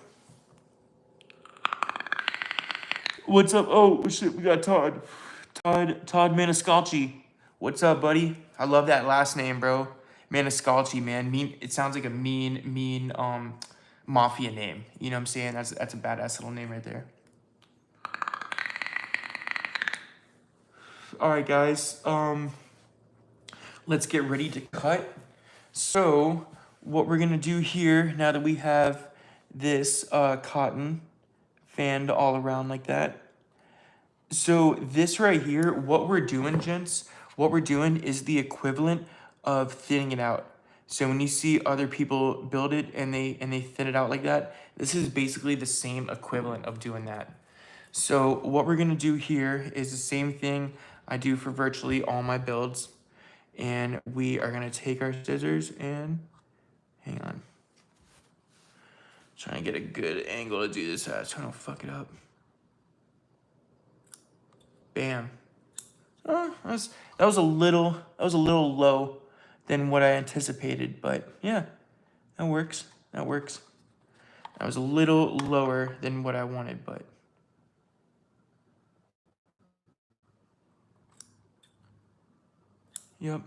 What's up? Oh shit, we got Todd Maniscalchi. What's up, buddy? I love that last name, bro. Maniscalchi, man. It sounds like a mean mafia name. You know what I'm saying? That's a badass little name right there. All right, guys. Let's get ready to cut. So what we're gonna do here, now that we have this cotton fanned all around like that. So this right here, what we're doing, gents, is the equivalent of thinning it out. So when you see other people build it and they thin it out like that, this is basically the same equivalent of doing that. So what we're gonna do here is the same thing I do for virtually all my builds. And we are gonna take our scissors and, hang on. Trying to get a good angle to do this. So I don't fuck it up. Bam. That was a little low than what I anticipated, but yeah, that works. That works. That was a little lower than what I wanted, but yep.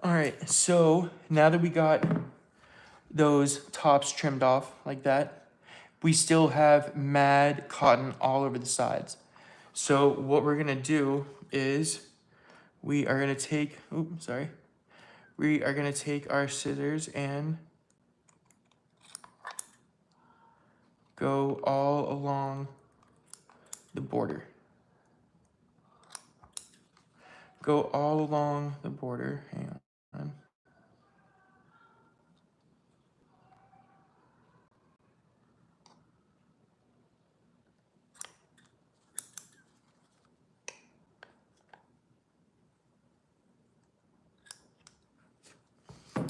All right, so now that we got those tops trimmed off like that, we still have mad cotton all over the sides. So what we're gonna do is we are gonna take, we are gonna take our scissors and go all along the border. Go all along the border, hang on.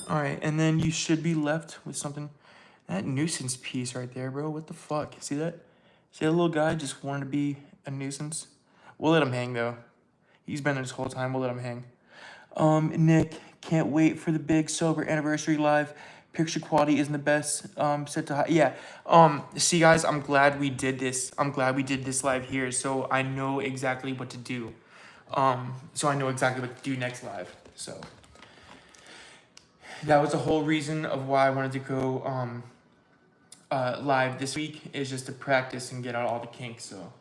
All right, and then you should be left with something. That nuisance piece right there, bro, what the fuck? See that? See that little guy just wanted to be a nuisance? We'll let him hang though. He's been there this whole time, we'll let him hang. Nick, can't wait for the big sober anniversary live. Picture quality isn't the best. Set to high. Yeah. See guys, I'm glad we did this. I'm glad we did this live here, so I know exactly what to do. So I know exactly what to do next live. So that was the whole reason of why I wanted to go live this week, is just to practice and get out all the kinks. So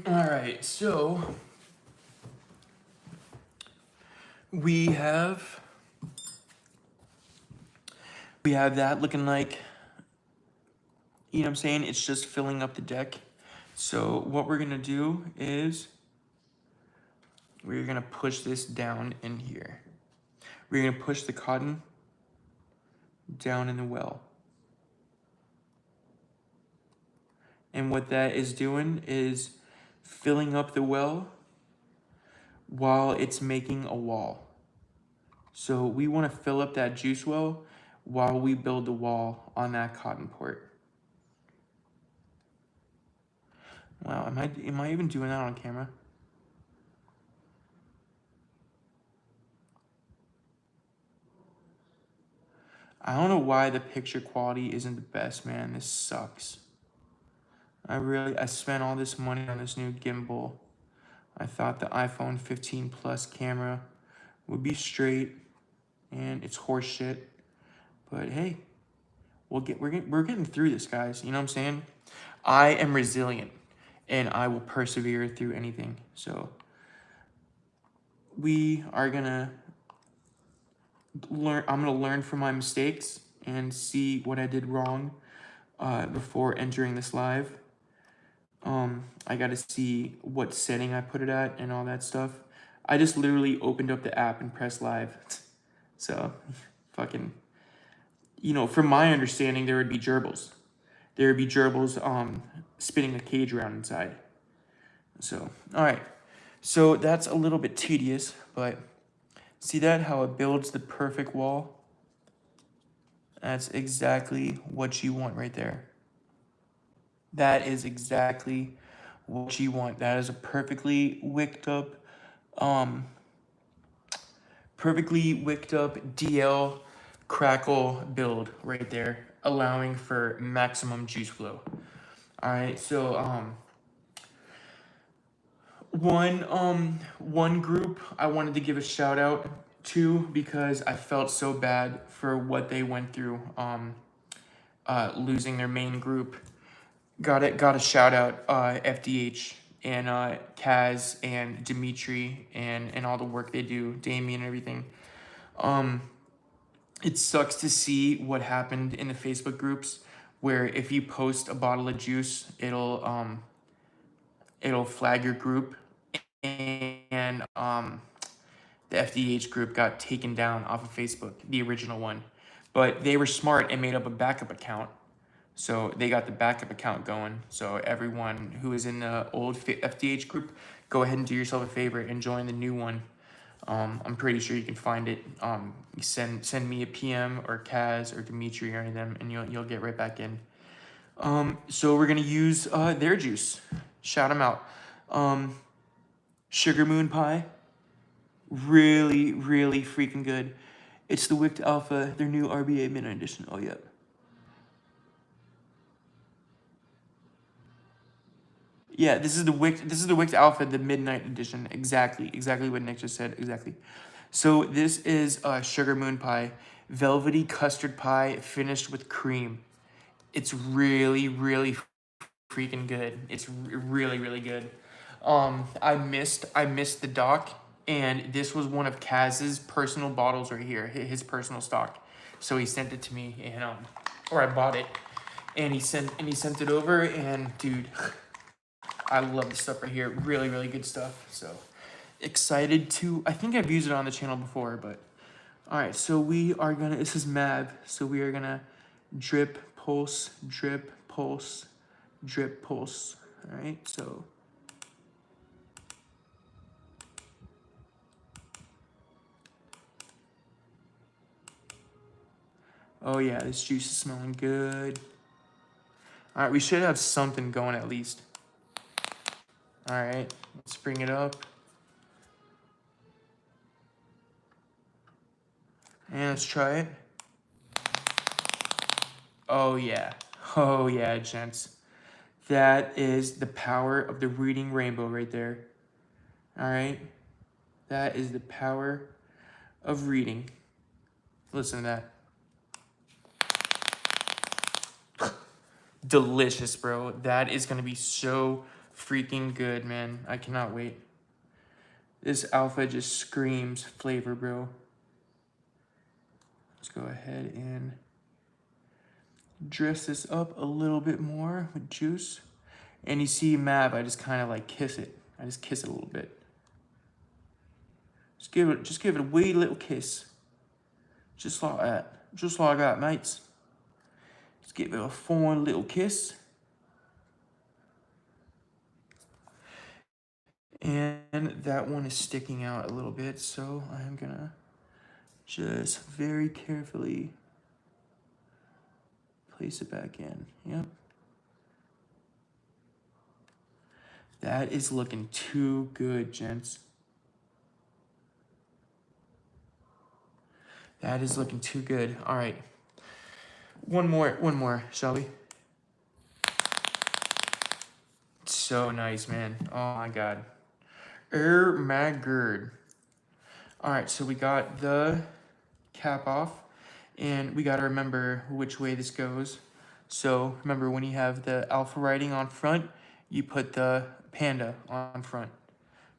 all right, so we have that looking like, you know what I'm saying, it's just filling up the deck. So what we're gonna do is we're gonna push this down in here. We're gonna push the cotton down in the well. And what that is doing is filling up the well while it's making a wall. So we want to fill up that juice well while we build the wall on that cotton port. Wow, am I even doing that on camera? I don't know why the picture quality isn't the best, man. This sucks. I spent all this money on this new gimbal. I thought the iPhone 15 Plus camera would be straight, and it's horse shit. But hey, we're getting through this, guys. You know what I'm saying? I am resilient, and I will persevere through anything. So we are gonna learn. I'm gonna learn from my mistakes and see what I did wrong before entering this live. I gotta see what setting I put it at and all that stuff. I just literally opened up the app and pressed live. So, fucking, you know, from my understanding, there would be gerbils. There would be gerbils spinning a cage around inside. So, all right. So that's a little bit tedious, but see that, how it builds the perfect wall? That's exactly what you want right there. That is exactly what you want. That is a perfectly wicked up DL Crackle build right there, allowing for maximum juice flow. All right, so one group I wanted to give a shout out to, because I felt so bad for what they went through losing their main group. Got a shout out FDH and Kaz and Dimitri and all the work they do, Damien and everything. It sucks to see what happened in the Facebook groups, where if you post a bottle of juice, it'll flag your group, and the FDH group got taken down off of Facebook, the original one. But they were smart and made up a backup account. So they got the backup account going. So everyone who is in the old FDH group, go ahead and do yourself a favor and join the new one. I'm pretty sure you can find it. You send me a PM or Kaz or Dimitri or any of them, and you'll get right back in. So we're gonna use their juice. Shout them out. Sugar Moon Pie. Really, really freaking good. It's the Wicked Alpha, their new RBA Midnight Edition. Oh, yeah. Yeah, this is the Wicked Alpha, the Midnight Edition. Exactly what Nick just said. Exactly. So this is Sugar Moon Pie, velvety custard pie finished with cream. It's really, really freaking good. It's really, really good. I missed the doc, and this was one of Kaz's personal bottles right here, his personal stock. So he sent it to me, and or I bought it, and he sent it over, and dude, I love the stuff right here. Really, really good stuff. So excited to. I think I've used it on the channel before, but all right. So we are gonna. This is Mab. So we are gonna drip, pulse, drip, pulse, drip, pulse. All right. So. Oh yeah, this juice is smelling good. All right, we should have something going at least. All right, let's bring it up. And let's try it. Oh yeah, gents. That is the power of the reading rainbow right there. All right, that is the power of reading. Listen to that. Delicious, bro. That is gonna be so freaking good, man. I cannot wait. This alpha just screams flavor, bro. Let's go ahead and dress this up a little bit more with juice. And you see Mav, I just kind of like kiss it. I just kiss it a little bit. Just give it a wee little kiss. Just like that. Just like that, mates. Just give it a fine little kiss. And that one is sticking out a little bit, so I'm gonna just very carefully place it back in. Yep. That is looking too good, gents. That is looking too good. All right. One more, shall we? So nice, man. Oh my God. My God. All right, so we got the cap off, and we got to remember which way this goes. So remember, when you have the alpha writing on front, you put the panda on front.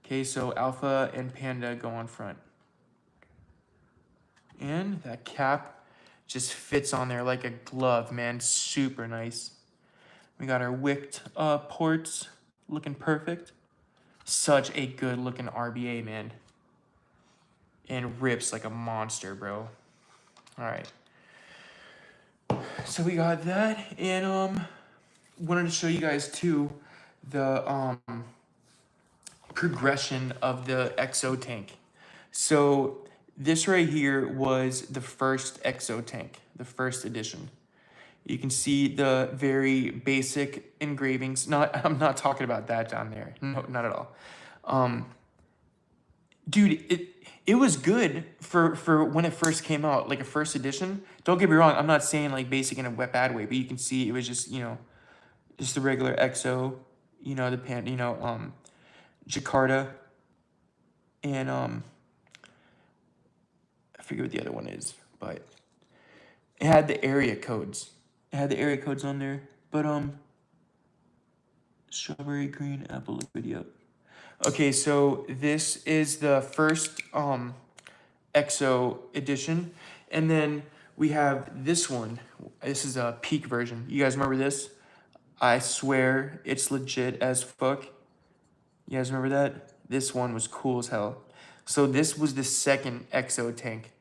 Okay, so alpha and panda go on front. And that cap just fits on there like a glove, man. Super nice. We got our wicked ports looking perfect. Such a good looking RBA, man. And rips like a monster, bro. All right. So we got that, and wanted to show you guys too the progression of the XO tank. So this right here was the first XO tank, the first edition. You can see the very basic engravings. I'm not talking about that down there. No, not at all. Dude, it was good for when it first came out, like a first edition. Don't get me wrong, I'm not saying like basic in a bad way, but you can see it was just, just the regular XO, the pan, Jakarta, and I forget what the other one is, but it had the area codes. It had the area codes on there, but strawberry, green, apple, liquid, yep. Okay, so this is the first XO edition, and then we have this one. This is a peak version. You guys remember this? I swear it's legit as fuck. You guys remember that? This one was cool as hell. So this was the second XO tank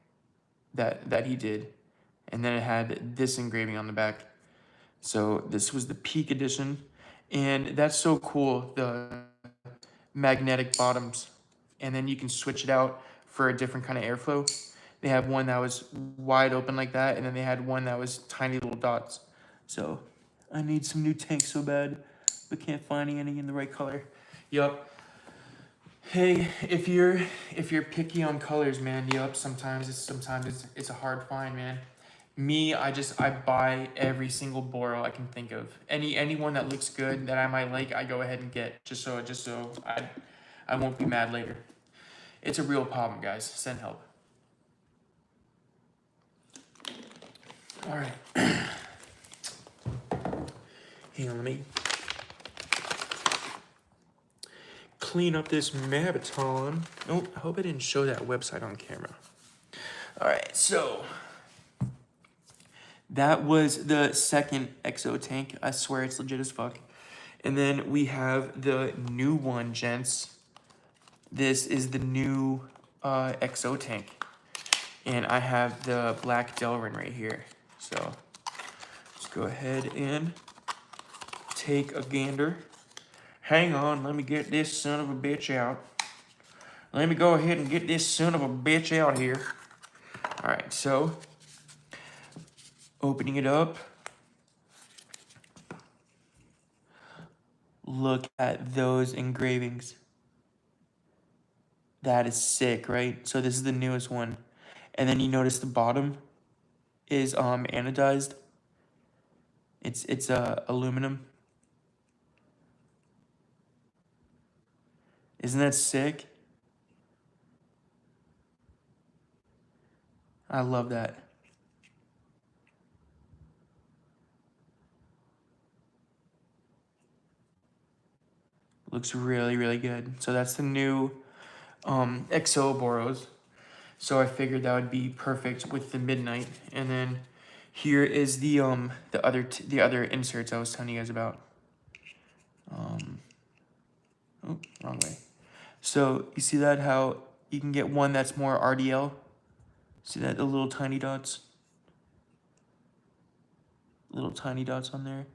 that he did, and then it had this engraving on the back. So this was the peak edition, and that's so cool. The magnetic bottoms, and then you can switch it out for a different kind of airflow. They have one that was wide open like that, and then they had one that was tiny little dots. So I need some new tanks so bad, but can't find any in the right color. Yup. Hey, if you're picky on colors, man, yup, sometimes it's a hard find, man. Me, I buy every single Boro I can think of. Anyone that looks good that I might like, I go ahead and get just so I won't be mad later. It's a real problem, guys. Send help. All right. Hang on, let me clean up this Maviton. Oh, I hope I didn't show that website on camera. All right, so that was the second XO tank. I swear it's legit as fuck. And then we have the new one, gents. This is the new XO tank. And I have the black Delrin right here. So let's go ahead and take a gander. Hang on, let me get this son of a bitch out. Let me go ahead and get this son of a bitch out here. All right, so opening it up. Look at those engravings. That is sick, right? So this is the newest one. And then you notice the bottom is anodized. It's aluminum. Isn't that sick? I love that. Looks really, really good. So that's the new XO Boros. So I figured that would be perfect with the Midnight. And then here is the other inserts I was telling you guys about. Oh, wrong way. So you see that how you can get one that's more RDL? See that, the little tiny dots? Little tiny dots on there.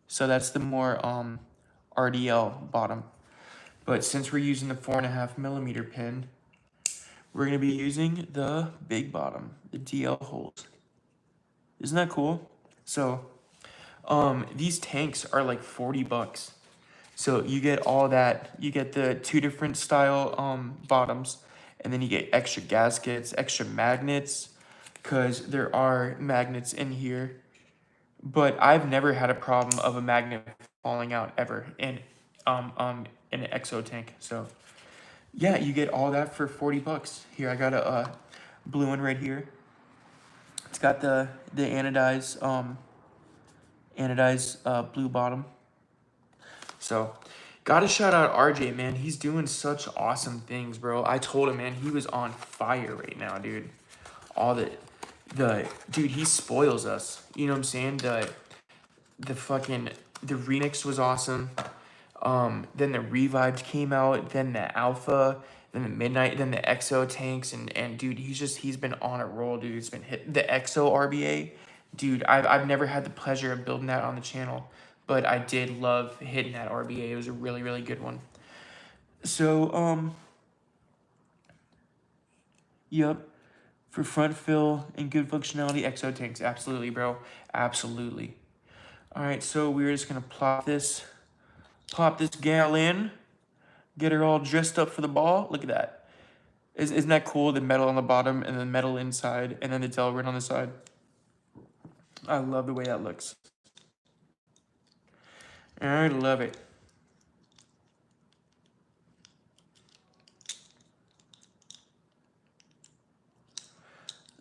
So that's the more RDL bottom. But since we're using the 4.5mm pin, we're gonna be using the big bottom, the DL holes. Isn't that cool? So these tanks are like 40 bucks. So you get all that. You get the two different style bottoms, and then you get extra gaskets, extra magnets, because there are magnets in here. But I've never had a problem of a magnet falling out ever in an XO tank. So yeah, you get all that for 40 bucks. Here, I got a blue one right here. It's got the anodized blue bottom. So gotta shout out RJ, man. He's doing such awesome things, bro. I told him, man, he was on fire right now, dude. All the dude, he spoils us. You know what I'm saying? The remix was awesome. Then the Revived came out, then the Alpha, then the Midnight, then the XO tanks, and dude, he's been on a roll, dude. It's been hit the XO RBA. Dude, I've never had the pleasure of building that on the channel, but I did love hitting that RBA. It was a really, really good one. So, yep. For front fill and good functionality, XO tanks, absolutely, bro. Absolutely. All right, so we're just gonna plop this gal in, get her all dressed up for the ball. Look at that. Isn't that cool? The metal on the bottom and the metal inside, and then the Delrin on the side. I love the way that looks. I love it.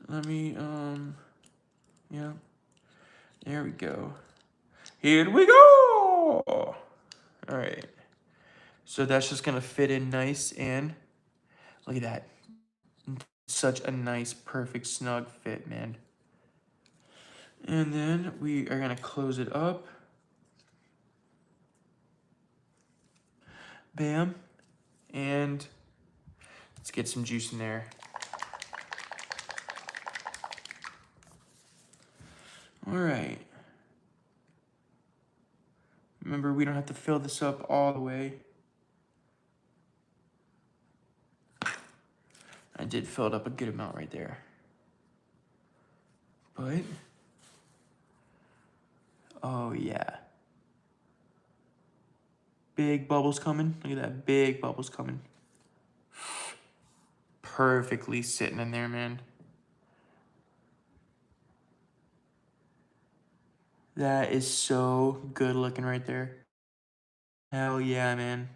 Let me, yeah. There we go. Here we go! All right. So that's just gonna fit in nice, and look at that. Such a nice, perfect, snug fit, man. And then we are gonna close it up. Bam. And let's get some juice in there. All right. Remember, we don't have to fill this up all the way. did fill it up a good amount right there. But, oh yeah. Big bubbles coming. Look at that, big bubbles coming. Perfectly sitting in there, man. That is so good looking right there. Hell yeah, man.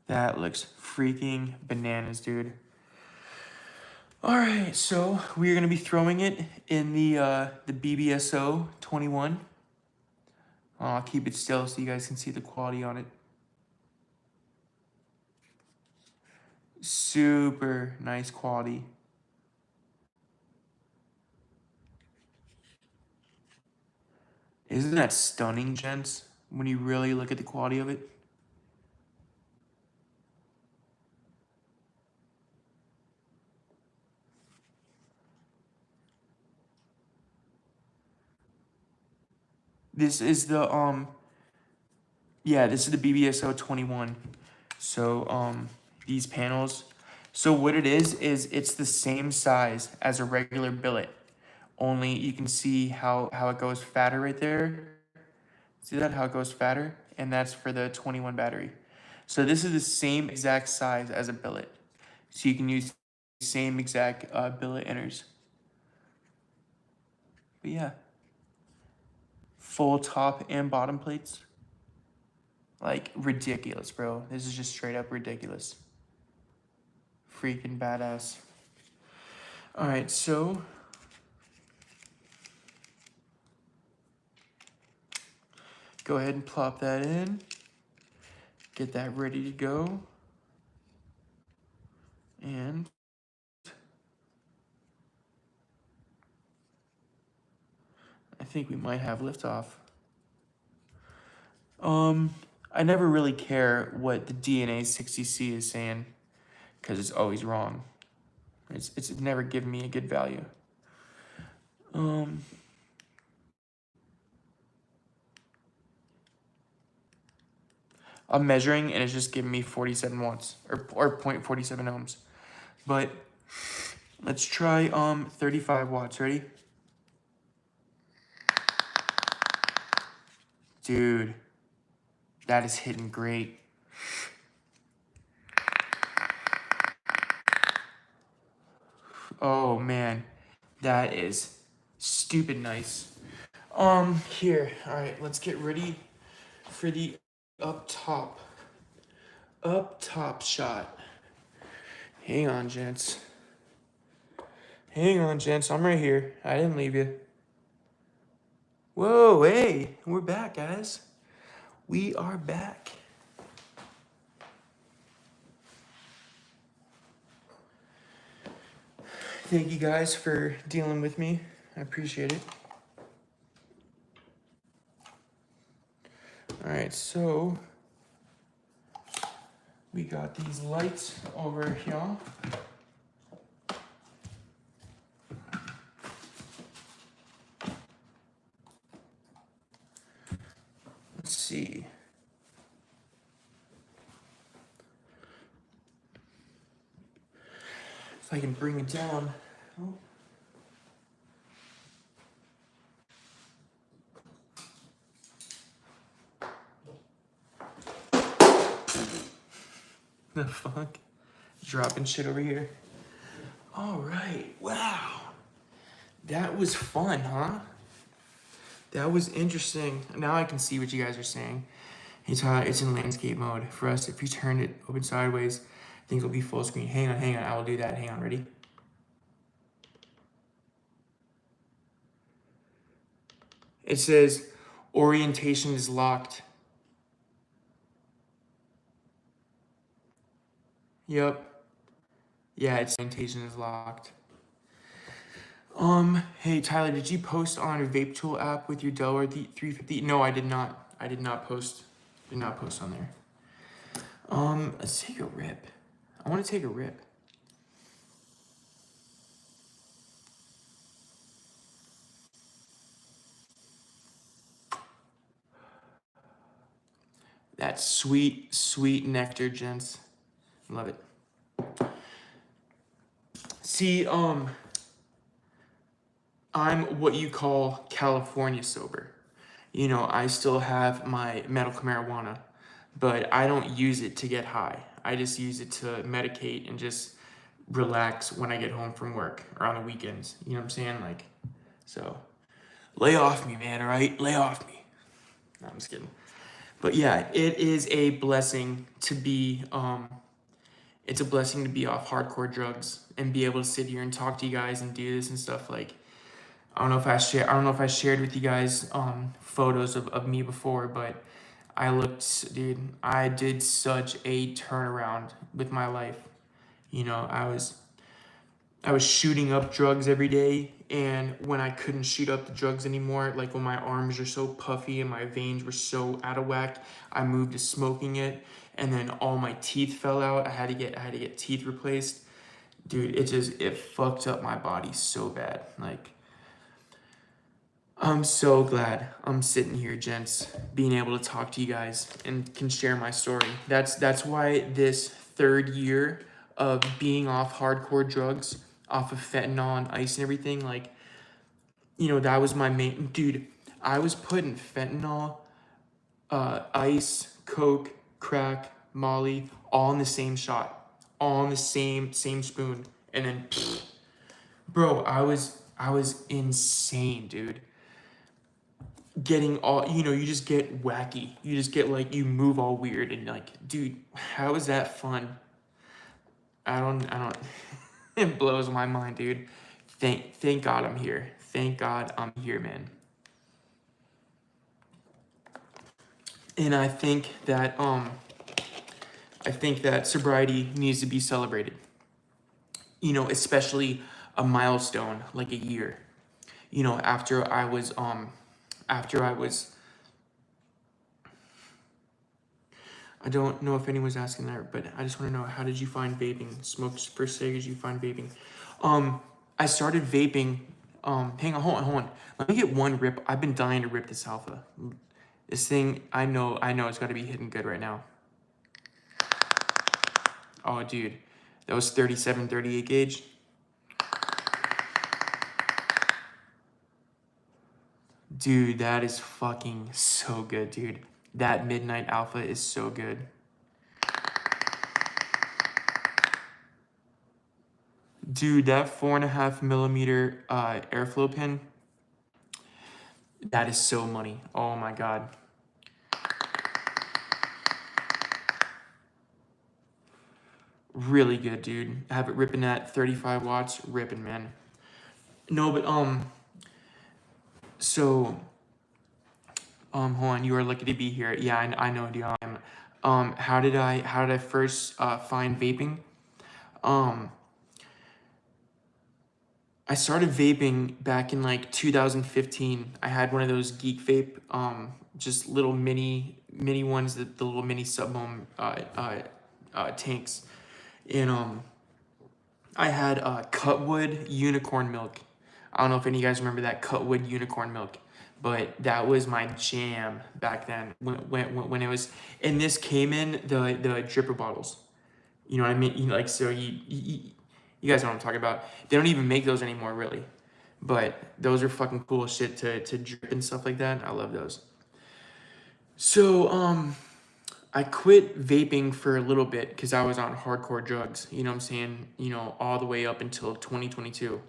That looks freaking bananas, dude. All right, so we're gonna be throwing it in the BBSO 21. I'll keep it still so you guys can see the quality on it. Super nice quality. Isn't that stunning, gents? When you really look at the quality of it. This is the yeah, this is the BBSO 21. So these panels. So what it is it's the same size as a regular billet. Only you can see how it goes fatter right there. See that, how it goes fatter? And that's for the 21 battery. So this is the same exact size as a billet. So you can use the same exact billet inners. But yeah. Full top and bottom plates. Like, ridiculous, bro. This is just straight up ridiculous. Freaking badass. Alright, so go ahead and plop that in. Get that ready to go. And I think we might have liftoff. I never really care what the DNA 60C is saying, because it's always wrong. It's never given me a good value. I'm measuring and it's just giving me 47 watts or 0.47 ohms. But let's try 35 watts. Ready? Dude, that is hitting great. Oh man, that is stupid nice. Here, all right, let's get ready for the up top shot. Hang on, gents. Hang on, gents. I'm right here. I didn't leave you. Whoa, hey, we're back, guys. We are back. Thank you guys for dealing with me. I appreciate it. All right, so we got these lights over here. Let's see. If I can bring it down. Oh. The fuck? Dropping shit over here. All right, wow. That was fun, huh? That was interesting. Now I can see what you guys are saying. It's in landscape mode. For us, if you turn it open sideways, I think it'll be full screen. Hang on, I will do that. Hang on, ready? It says orientation is locked. Yep. Yeah, its orientation is locked. Hey Tyler, did you post on a Vape Tool app with your Delaware 350? No, I did not. I did not post. Did not post on there. Let's take a rip. I want to take a rip. That sweet, sweet nectar, gents. Love it. See, I'm what you call California sober. You know, I still have my medical marijuana, but I don't use it to get high. I just use it to medicate and just relax when I get home from work or on the weekends. You know what I'm saying? Like, so lay off me, man, all right? Lay off me. No, I'm just kidding. But yeah, it is a blessing to be, it's a blessing to be off hardcore drugs and be able to sit here and talk to you guys and do this and stuff. Like, I don't know if I shared with you guys photos of me before, but dude, I did such a turnaround with my life. You know, I was shooting up drugs every day, and when I couldn't shoot up the drugs anymore, like when my arms were so puffy and my veins were so out of whack, I moved to smoking it, and then all my teeth fell out. I had to get teeth replaced. Dude, it fucked up my body so bad. Like, I'm so glad I'm sitting here, gents, being able to talk to you guys and can share my story. That's why this third year of being off hardcore drugs, off of fentanyl and ice and everything, like, you know, that was my main dude. I was putting fentanyl, ice, coke, crack, Molly, all in the same shot, all in the same spoon, and then, bro, I was insane, dude. Getting all, you know, you just get wacky. You just get like, you move all weird and like, dude, how is that fun? I don't, it blows my mind, dude. Thank God I'm here. Thank God I'm here, man. And I think that sobriety needs to be celebrated. You know, especially a milestone like a year. You know, after I was I don't know if anyone's asking that, but I just want to know, how did you find vaping? Smokes per se, did you find vaping? I started vaping. Hang on, hold on. Let me get one rip. I've been dying to rip this alpha. This thing, I know it's got to be hitting good right now. Oh, dude, that was 37, 38 gauge. Dude, that is fucking so good, dude. That midnight alpha is so good. Dude, that 4.5 millimeter airflow pin, that is so money. Oh my God. Really good, dude. Have it ripping at 35 watts, ripping, man. No, but so hold on, you are lucky to be here. Yeah, I know, dude. How did I first find vaping? I started vaping back in like 2015. I had one of those Geek Vape, just little mini ones, the little mini sub-ohm tanks. And I had Cutwood Unicorn Milk. I don't know if any of you guys remember that Cutwood Unicorn Milk, but that was my jam back then when it was. And this came in the dripper bottles. You know what I mean? You know, like, so you guys know what I'm talking about. They don't even make those anymore, really. But those are fucking cool shit to drip and stuff like that. I love those. So I quit vaping for a little bit because I was on hardcore drugs. You know what I'm saying? You know, all the way up until 2022.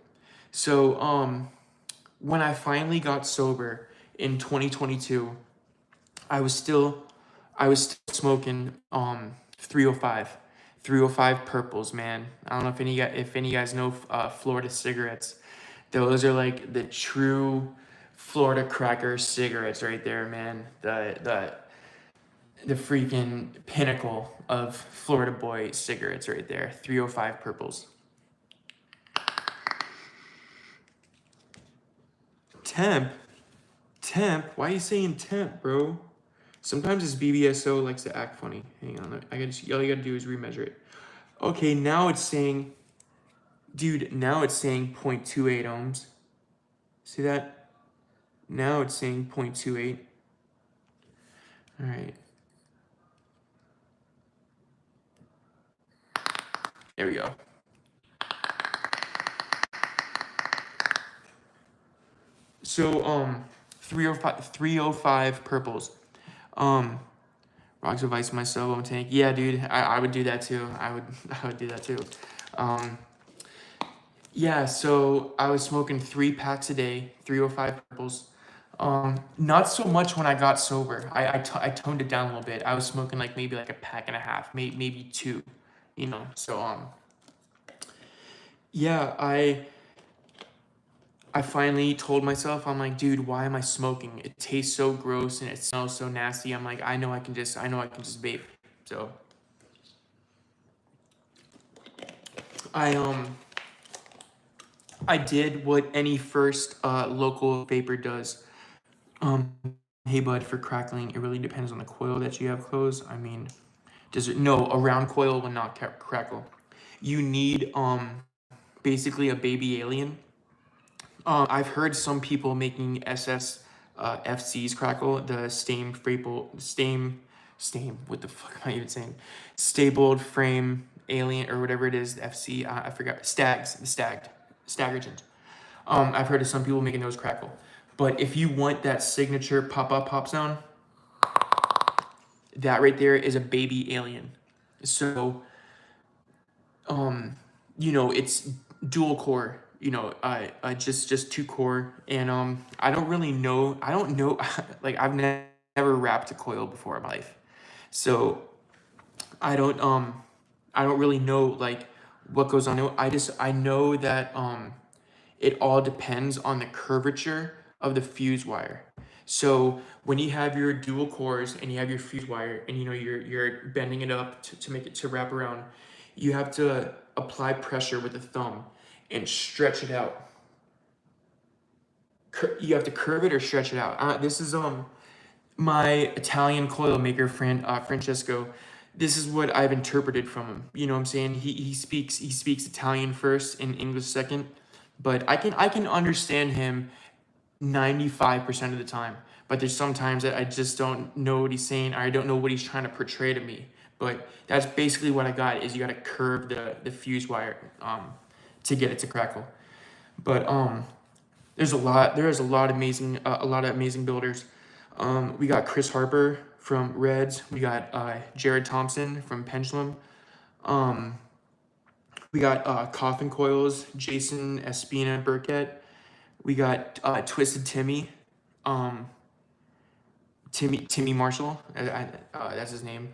So when I finally got sober in 2022, I was still smoking 305 purples, man. I don't know if any of you guys know Florida cigarettes. Those are like the true Florida cracker cigarettes right there, man. The freaking pinnacle of Florida boy cigarettes right there. 305 purples. Temp? Why are you saying temp, bro? Sometimes this BBSO likes to act funny. Hang on, all you gotta do is remeasure it. Okay, now it's saying, dude, now it's saying 0.28 ohms. See that? Now it's saying 0.28. All right. There we go. So 305 purples. Rocks of Ice my solo tank. Yeah, dude, I would do that too. I would do that too. Yeah, so I was smoking 3 packs a day, 305 purples. Not so much when I got sober. I toned it down a little bit. I was smoking like maybe like a pack and a half, maybe 2, you know. So yeah, I finally told myself, I'm like, dude, why am I smoking? It tastes so gross and it smells so nasty. I'm like, I know I can just vape. So I did what any first local vapor does. Hey bud, for crackling, it really depends on the coil that you have closed. I mean, does it? No, a round coil will not crackle. You need basically a baby alien. I've heard some people making FCs crackle, the what the fuck am I even saying? Stapled frame alien or whatever it is, the FC, I forgot, staggergent. I've heard of some people making those crackle. But if you want that signature pop sound, that right there is a baby alien. So, you know, it's dual core, you know, just 2 core. And I don't really know, like I've never wrapped a coil before in my life. So I don't really know like what goes on. I know that it all depends on the curvature of the fuse wire. So when you have your dual cores and you have your fuse wire and you know you're bending it up to make it to wrap around, you have to apply pressure with the thumb and stretch it out. You have to curve it or stretch it out. This is my Italian coil maker friend Francesco. This is what I've interpreted from him. You know what I'm saying? He speaks Italian first and English second, but I can understand him 95% of the time. But there's sometimes that I just don't know what he's saying, or I don't know what he's trying to portray to me. But that's basically what I got, is you got to curve the fuse wire to get it to crackle. But there is a lot of amazing builders. We got Chris Harper from Reds. We got Jared Thompson from Pendulum. We got Coffin Coils, Jason Espina Burkett. We got Twisted Timmy, Timmy Marshall. That's his name.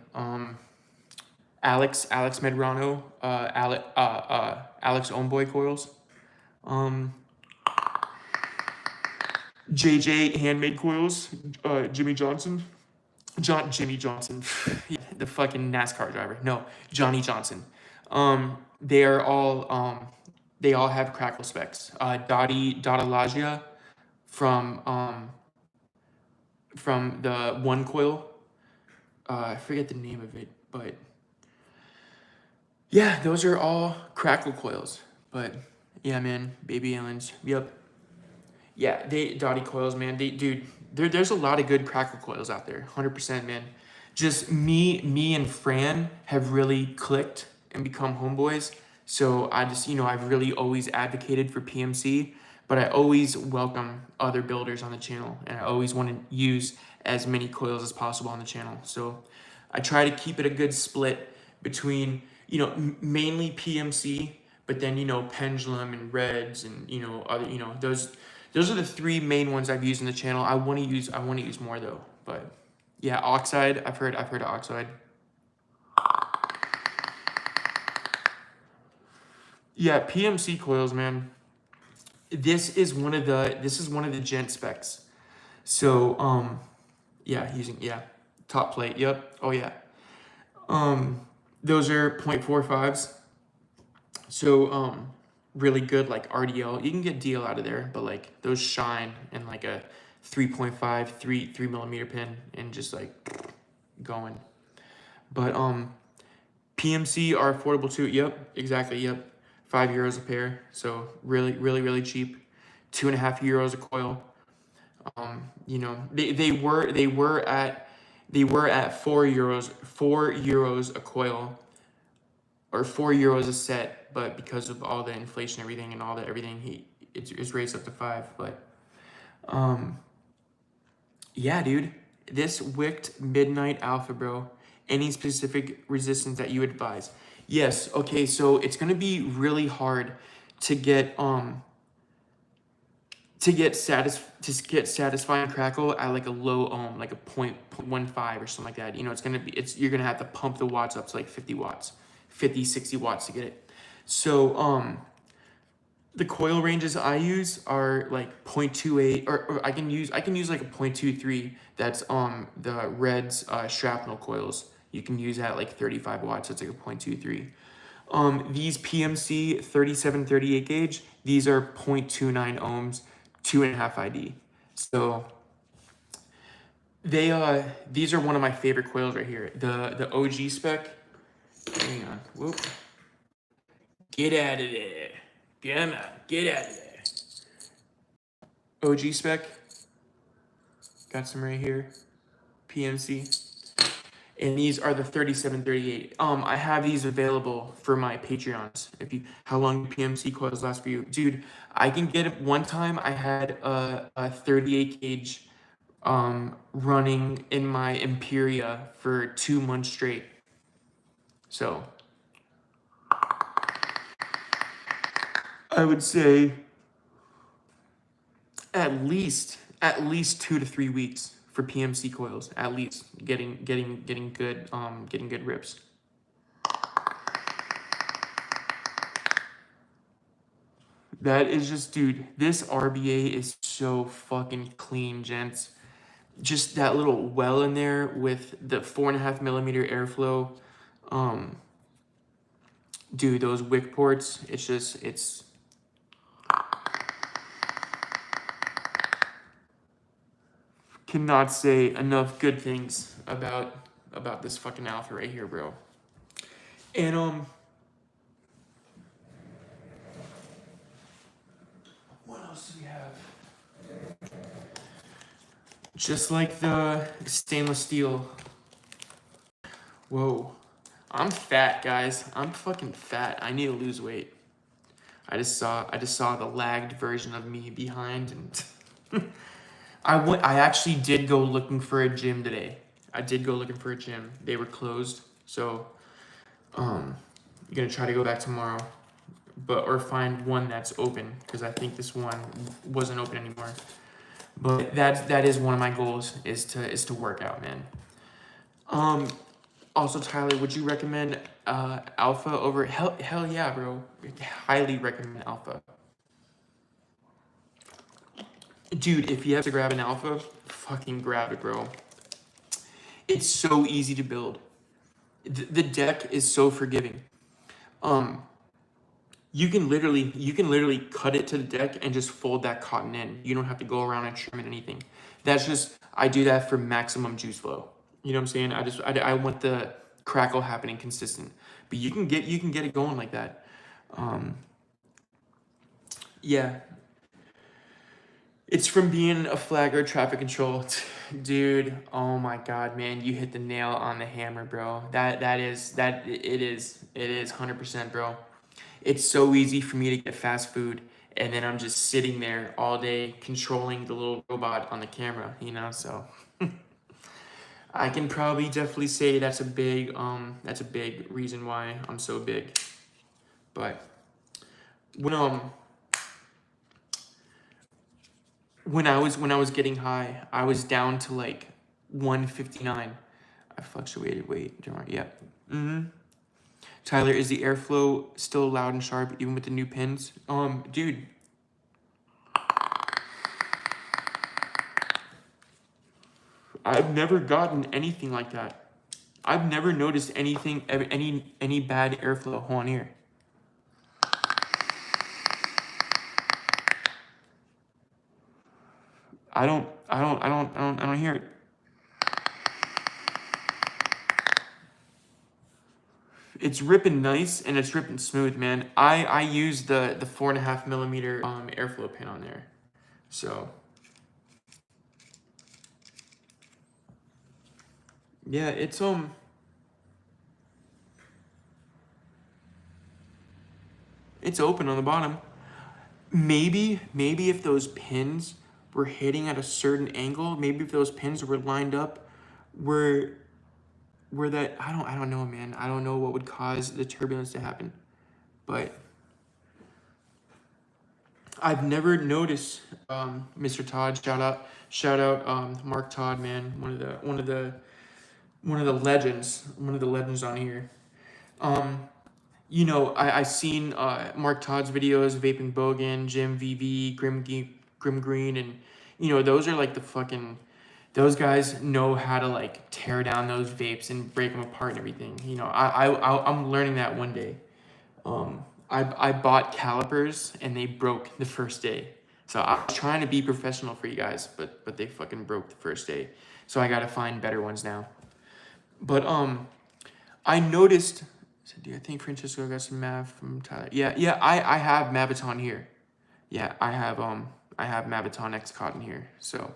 Alex Medrano. Alex Ownboy Coils. JJ Handmade Coils. Jimmy Johnson. Jimmy Johnson, the fucking NASCAR driver. No, Johnny Johnson. They are all they all have crackle specs. Dottie Lagia from the One Coil. I forget the name of it, but yeah, those are all crackle coils. But yeah, man, baby aliens. Yep. Yeah, Dottie coils, man. Dude, there's a lot of good crackle coils out there. 100%, man. Just me and Fran have really clicked and become homeboys. So I just, I've really always advocated for PMC, but I always welcome other builders on the channel, and I always want to use as many coils as possible on the channel. So I try to keep it a good split between, mainly PMC, but then, Pendulum and Reds and, other, those are the 3 main ones I've used in the channel. I want to use more though, but yeah, Oxide. I've heard of Oxide. Yeah, PMC coils, man. This is one of the gent specs. So yeah, top plate. Yep. Oh yeah. Those are 0.45s. So really good like RDL. You can get DL out of there, but like those shine in like a 3.5 3 millimeter pin and just like going. But PMC are affordable too. Yep, exactly. Yep, €5 a pair. So really cheap. 2.5 euros a coil. They were at €4 a coil or €4 a set, but because of all the inflation, everything, and all the everything, it's raised up to 5. But yeah, dude, this wicked midnight alpha, bro. Any specific resistance that you advise? Yes. Okay, so it's gonna be really hard to get satisfying crackle at like a low ohm, like a 0.15 or something like that. You know, you're gonna have to pump the watts up to like 50 watts, 50, 60 watts to get it. So the coil ranges I use are like 0.28, or I can use like a 0.23. That's the Red's shrapnel coils. You can use that at like 35 watts. That's like a 0.23. These PMC 3738 gauge, these are 0.29 ohms, 2.5 ID. So these are one of my favorite coils right here. The OG spec. Hang on. Whoop. Get out of there. Come on. Get out of there. OG spec. Got some right here. PMC. And these are the 3738. I have these available for my Patreons. How long do PMC coils last for you? Dude, I can get it. One time I had a 38 gauge running in my Imperia for 2 months straight. So I would say at least 2 to 3 weeks for PMC coils, at least getting good rips. That is just, dude, this RBA is so fucking clean, gents. Just that little well in there with the 4.5 millimeter airflow. Dude, those wick ports, it's cannot say enough good things about this fucking alpha right here, bro. And what else do we have? Just like the stainless steel. Whoa. I'm fat, guys. I'm fucking fat. I need to lose weight. I just saw the lagged version of me behind, and I actually did go looking for a gym today. I did go looking for a gym. They were closed, so I'm gonna try to go back tomorrow, or find one that's open, because I think this one wasn't open anymore. But that is one of my goals, is to work out, man. Also, Tyler, would you recommend alpha over hell yeah, bro. Highly recommend alpha. Dude, if you have to grab an alpha, fucking grab it, bro. It's so easy to build. The deck is so forgiving. You can literally cut it to the deck and just fold that cotton in. You don't have to go around and trim it, anything. I do that for maximum juice flow. You know what I'm saying? I want the crackle happening consistent. But you can get it going like that. Yeah. It's from being a flagger traffic control. Dude, oh my god, man, you hit the nail on the hammer, bro. It is 100%, bro. It's so easy for me to get fast food, and then I'm just sitting there all day controlling the little robot on the camera, you know? So I can probably definitely say that's a big reason why I'm so big. But when I was getting high, I was down to like 159. I fluctuated weight. Yeah. Tyler, is the airflow still loud and sharp even with the new pins? Dude. I've never gotten anything like that. I've never noticed anything, any bad airflow. Hold on here. I don't hear it. It's ripping nice and it's ripping smooth, man. I use the 4.5 millimeter airflow pin on there, so yeah, it's It's open on the bottom. Maybe if those pins were hitting at a certain angle, maybe if those pins were lined up, were that I don't know, man. I don't know what would cause the turbulence to happen, but I've never noticed. Mr. Todd, shout out, Mark Todd, man, one of the legends on here. You know, I seen Mark Todd's videos, Vaping Bogan, Jim VV, Grim Green, and you know those are like the fucking. Those guys know how to like tear down those vapes and break them apart and everything. You know, I'm learning that one day. I bought calipers and they broke the first day. So I was trying to be professional for you guys, but they fucking broke the first day. So I gotta find better ones now. But I noticed. Do I think Francisco got some Mav from Tyler? Yeah. I have Maviton here. Yeah, I have Maviton X Cotton here. So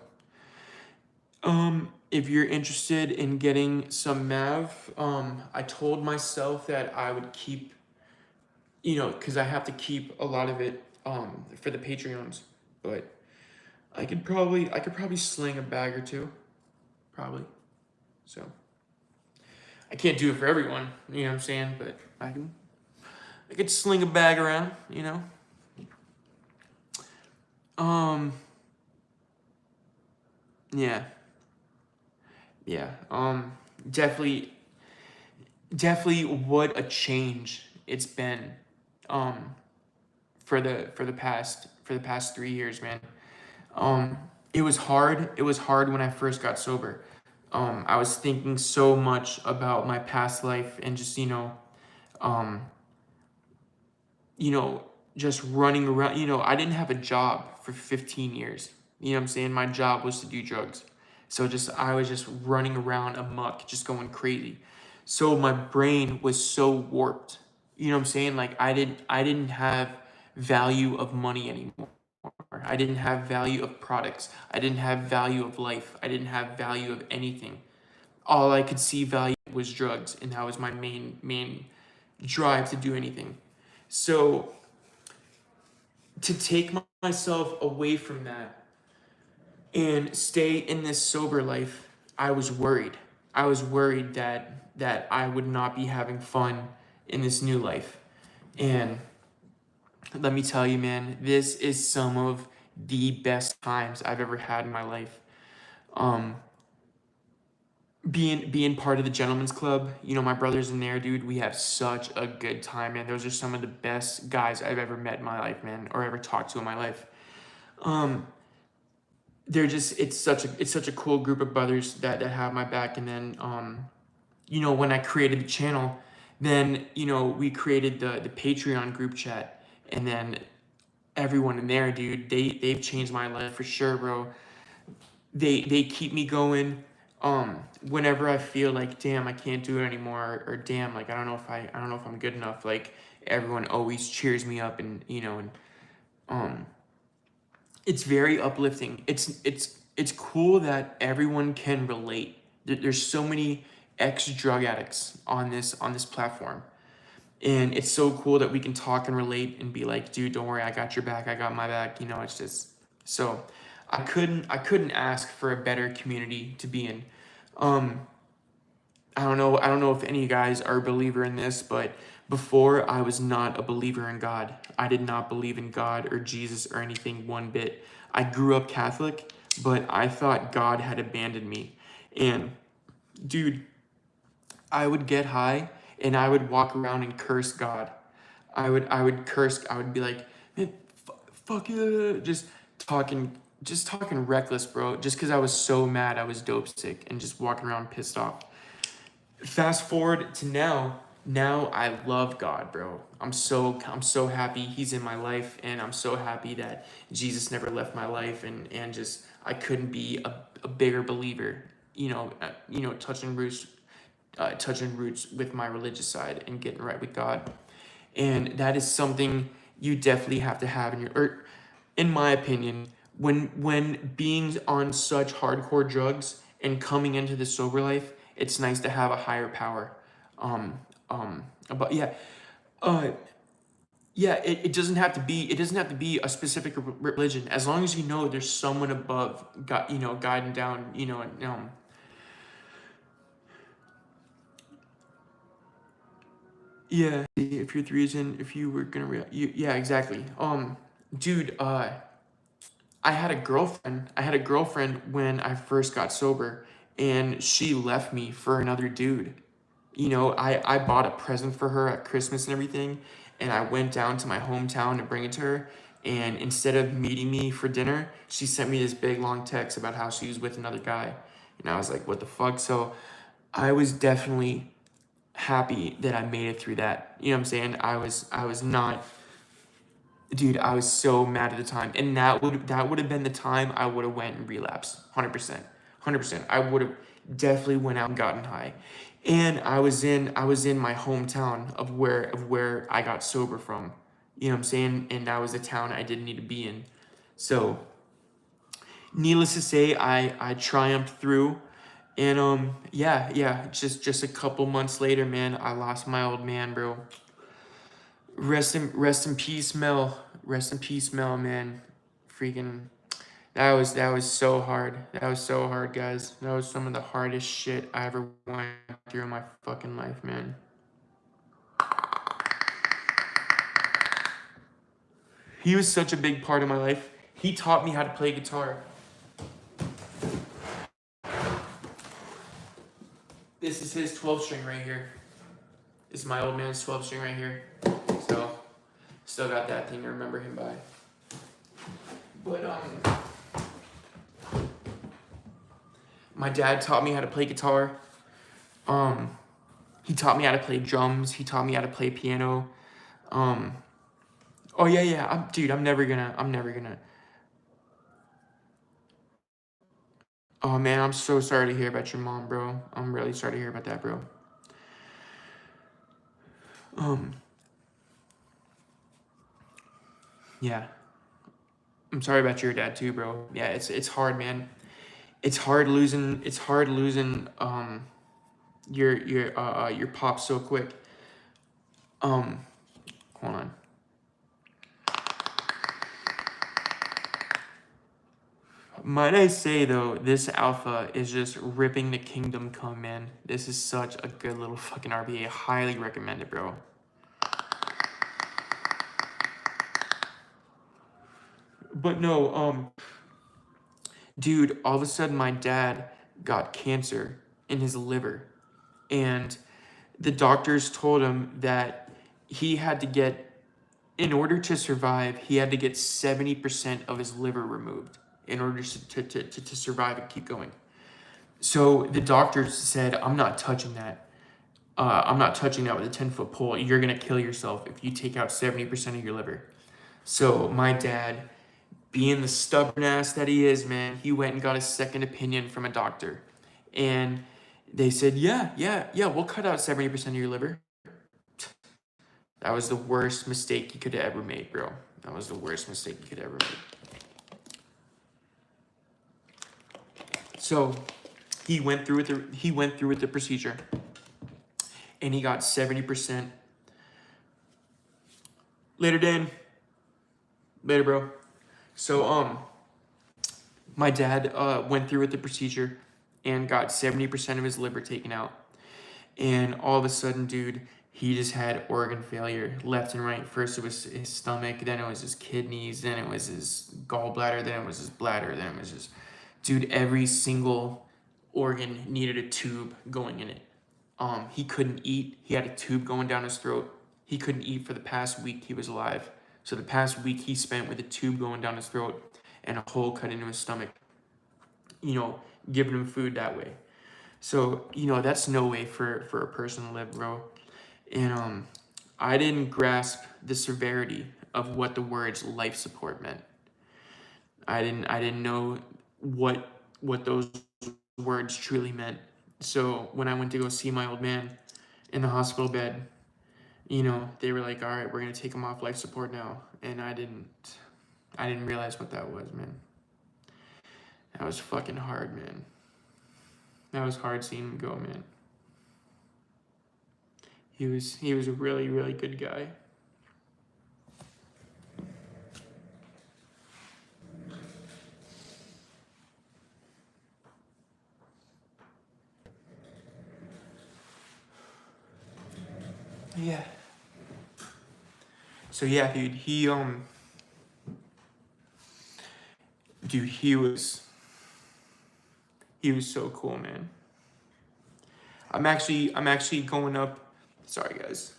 if you're interested in getting some Mav, I told myself that I would keep, you know, because I have to keep a lot of it for the Patreons, but I could probably sling a bag or two, probably. So I can't do it for everyone, you know what I'm saying? But I could sling a bag around, you know. Yeah. Yeah. Definitely what a change it's been for the past 3 years, man. It was hard. It was hard when I first got sober. I was thinking so much about my past life and just, you know, just running around. You know, I didn't have a job for 15 years. You know what I'm saying? My job was to do drugs. So I was just running around amok, just going crazy. So my brain was so warped. You know what I'm saying? Like I didn't have value of money anymore. I didn't have value of products. I didn't have value of life. I didn't have value of anything. All I could see value was drugs, and that was my main drive to do anything. So to take myself away from that and stay in this sober life, I was worried. I was worried that I would not be having fun in this new life. And let me tell you, man, this is some of the best times I've ever had in my life. Being part of the gentleman's club, you know, my brother's in there, dude. We have such a good time, man. Those are some of the best guys I've ever met in my life, man, or ever talked to in my life. They're just it's such a cool group of brothers that have my back. And then you know, when I created the channel, then you know we created the Patreon group chat, and then everyone in there, dude, they've changed my life for sure, bro. They keep me going. Whenever I feel like, damn, I can't do it anymore, or damn, like I don't know if I'm good enough, like everyone always cheers me up, and you know, and it's very uplifting. It's cool that everyone can relate. There's so many ex drug addicts on this platform, and it's so cool that we can talk and relate and be like, dude, don't worry, I got your back, I got my back. You know, it's just so I couldn't ask for a better community to be in. I don't know if any of you guys are a believer in this, but before I was not a believer in God. I did not believe in God or Jesus or anything one bit. I grew up Catholic, but I thought God had abandoned me. And dude, I would get high and I would walk around and curse God. I would curse. I would be like, man, fuck you, just talking reckless, bro. Just because I was so mad, I was dope sick and just walking around pissed off. Fast forward to now I love God, bro. I'm so happy he's in my life, and I'm so happy that Jesus never left my life, and just I couldn't be a bigger believer, touching roots with my religious side and getting right with God. And that is something you definitely have to have in my opinion, when being on such hardcore drugs and coming into the sober life, it's nice to have a higher power. But yeah, Yeah, it doesn't have to be, it doesn't have to be a specific religion, as long as you know there's someone above, guiding down, yeah. If your three is in, if you were gonna yeah, exactly. Dude, I had a girlfriend when I first got sober, and she left me for another dude. I bought a present for her at Christmas and everything, and I went down to my hometown to bring it to her. And instead of meeting me for dinner, she sent me this big long text about how she was with another guy. And I was like, what the fuck? So I was definitely happy that I made it through that. You know what I'm saying? I was not, dude, I was so mad at the time. And that would have been the time I would have went and relapsed. 100%. 100%. I would have definitely went out and gotten high. And I was in my hometown of where I got sober from. You know what I'm saying? And that was a town I didn't need to be in. So needless to say, I triumphed through. And yeah, just a couple months later, man, I lost my old man, bro. Rest in peace, Mel. Rest in peace, Mel, man. Freaking, that was so hard. That was so hard, guys. That was some of the hardest shit I ever went through in my fucking life, man. He was such a big part of my life. He taught me how to play guitar. This is his 12 string right here. This is my old man's 12 string right here. So, still got that thing to remember him by. But my dad taught me how to play guitar. He taught me how to play drums. He taught me how to play piano. Oh yeah. Dude, I'm never gonna. Oh man, I'm so sorry to hear about your mom, bro. I'm really sorry to hear about that, bro. Um, yeah. I'm sorry about your dad too, bro. Yeah, it's hard, man. It's hard losing your pop so quick. Um, Hold on. Might I say though, this alpha is just ripping the kingdom come, man. This is such a good little fucking RBA. Highly recommend it, bro. But no, dude, all of a sudden my dad got cancer in his liver, and the doctors told him that he had to get, in order to survive, he had to get 70% of his liver removed in order to survive and keep going. So the doctors said, I'm not touching that. I'm not touching that with a 10-foot pole. You're going to kill yourself if you take out 70% of your liver. So my dad, being the stubborn ass that he is, man, he went and got a second opinion from a doctor. And they said, yeah, we'll cut out 70% of your liver. That was the worst mistake you could have ever made, bro. That was the worst mistake you could ever make. So he went through with the procedure, and he got 70%. Later, Dan. Later, bro. So my dad went through with the procedure and got 70% of his liver taken out. And all of a sudden, dude, he just had organ failure left and right. First it was his stomach, then it was his kidneys, then it was his gallbladder, then it was his bladder, then it was his... Dude, every single organ needed a tube going in it. He couldn't eat. He had a tube going down his throat. He couldn't eat for the past week he was alive. So the past week he spent with a tube going down his throat and a hole cut into his stomach, giving him food that way. So, that's no way for a person to live, bro. And I didn't grasp the severity of what the words life support meant. I didn't know what those words truly meant. So when I went to go see my old man in the hospital bed, they were like, all right, we're gonna take him off life support now. And I didn't realize what that was, man. That was fucking hard, man. That was hard seeing him go, man. He was a really, really good guy. Yeah. So yeah, dude, dude, he was so cool, man. I'm actually going up. Sorry, guys.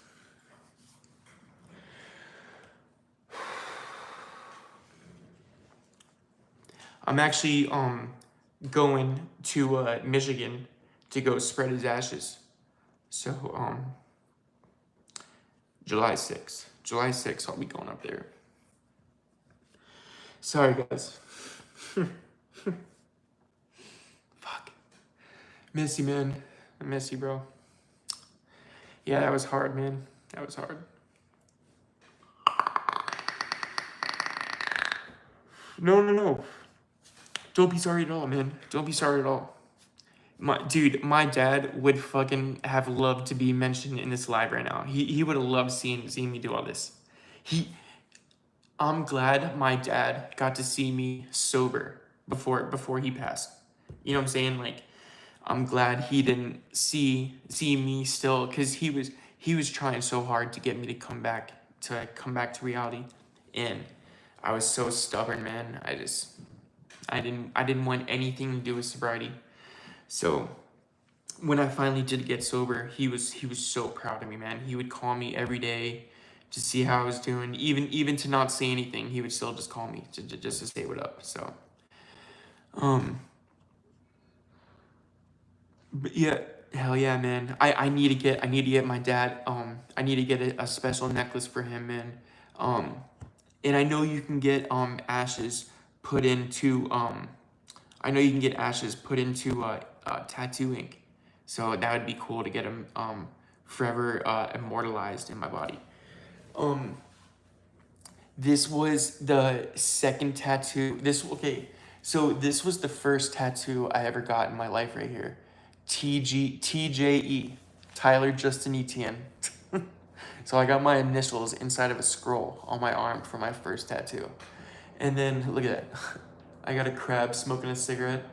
I'm actually going to Michigan to go spread his ashes. So July 6th. July 6th, I'll be going up there. Sorry, guys. Fuck. Miss you, man. I miss you, bro. Yeah, that was hard, man. That was hard. No. Don't be sorry at all, man. Don't be sorry at all. My dad would fucking have loved to be mentioned in this live right now. He would have loved seeing me do all this. I'm glad my dad got to see me sober before he passed. You know what I'm saying? Like, I'm glad he didn't see me still, because he was trying so hard to get me to come back to reality, and I was so stubborn, man. I didn't want anything to do with sobriety. So when I finally did get sober, he was so proud of me, man. He would call me every day to see how I was doing, even to not say anything. He would still just call me just to say what up. So, but yeah, hell yeah, man. I need to get my dad. I need to get a special necklace for him, man. And I know you can get ashes put into I know you can get ashes put into tattoo ink. So that would be cool to get them forever immortalized in my body. This was the second tattoo. So this was the first tattoo I ever got in my life right here. TJE, Tyler Justin Etienne. So I got my initials inside of a scroll on my arm for my first tattoo. And then, look at that. I got a crab smoking a cigarette.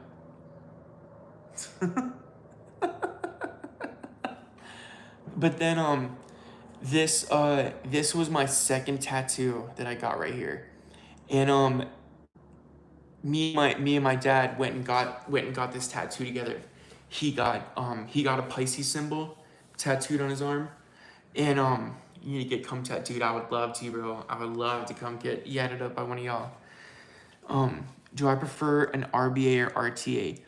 But then this was my second tattoo that I got right here. And me and my dad went and got this tattoo together. He got a Pisces symbol tattooed on his arm. And you need to get come tattooed. I would love to, bro. I would love to come get yadded up by one of y'all. Do I prefer an RBA or RTA?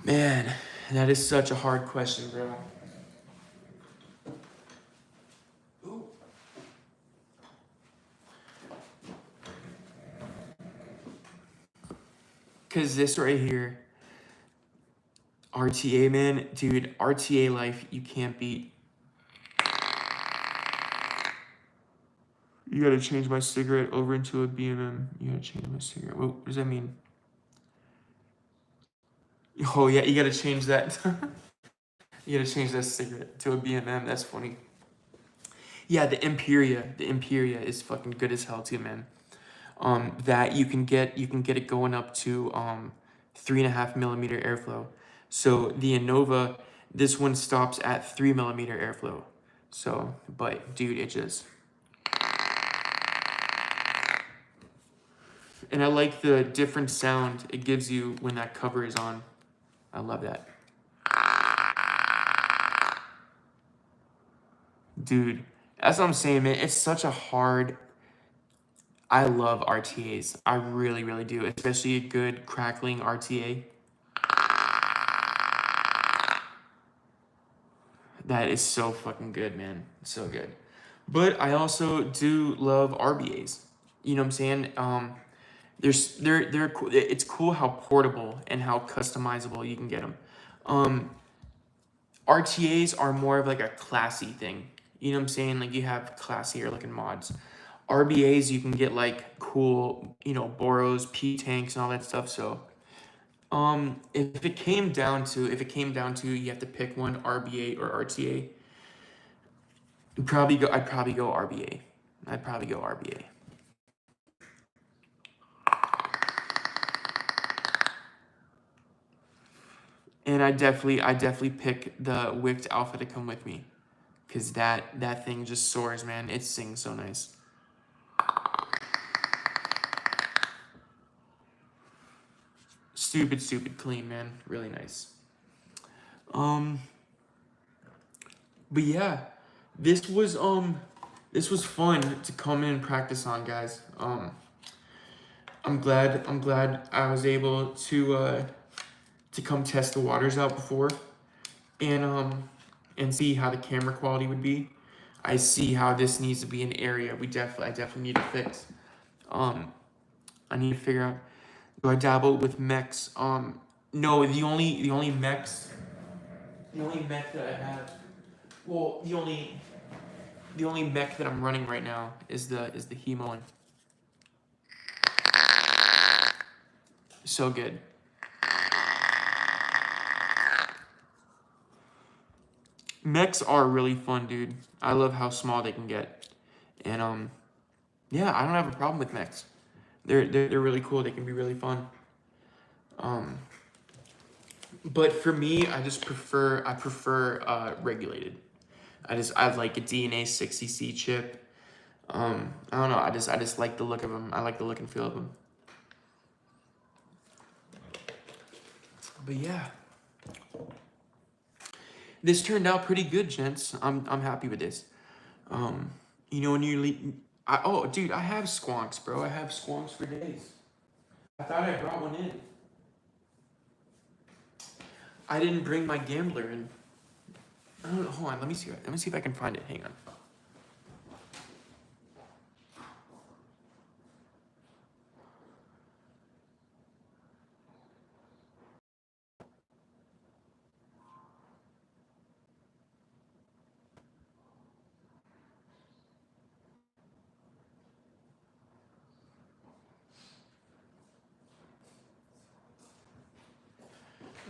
Man, that is such a hard question, bro. Cause this right here, RTA, man, dude, RTA life, you can't beat. You gotta change my cigarette over into a B&M. You gotta change my cigarette. What does that mean? Oh yeah, you gotta change that. You gotta change that cigarette to a B&M. That's funny. Yeah, the Imperia is fucking good as hell too, man. That you can get it going up to 3.5 millimeter airflow. So the Innova, this one stops at 3 millimeter airflow. So, but dude, it just. And I like the different sound it gives you when that cover is on. I love that. Dude, that's what I'm saying, man. It's such a hard. I love RTAs. I really, really do. Especially a good crackling RTA. That is so fucking good, man. So good. But I also do love RBAs. You know what I'm saying? They're cool. It's cool how portable and how customizable you can get them. RTAs are more of like a classy thing. You know what I'm saying? Like you have classier looking mods. RBAs you can get like cool, Boros, P tanks and all that stuff. So if it came down to you have to pick one, RBA or RTA, I'd probably go RBA. I'd probably go RBA. And I definitely pick the Wicked Alpha to come with me. because that thing just soars, man. It sings so nice. Stupid clean, man. Really nice. But yeah, this was fun to come in and practice on, guys. I'm glad I was able to come test the waters out before, and see how the camera quality would be. I see how this needs to be an area I definitely need to fix. I need to figure out, do I dabble with mechs? No, the only mechs, the only mech that I have, well, the only mech that I'm running right now is the Hemo one. So good. Mechs are really fun, dude. I love how small they can get, and yeah, I don't have a problem with mechs. They're really cool. They can be really fun. But for me, I prefer regulated. I like a DNA 60C chip. I don't know. I just like the look of them. I like the look and feel of them. But yeah, this turned out pretty good, gents. I'm happy with this. You know, when you oh, dude, I have squonks, bro. I have squonks for days. I thought I brought one in. I didn't bring my gambler in. I don't know. Hold on. Let me see if I can find it. Hang on.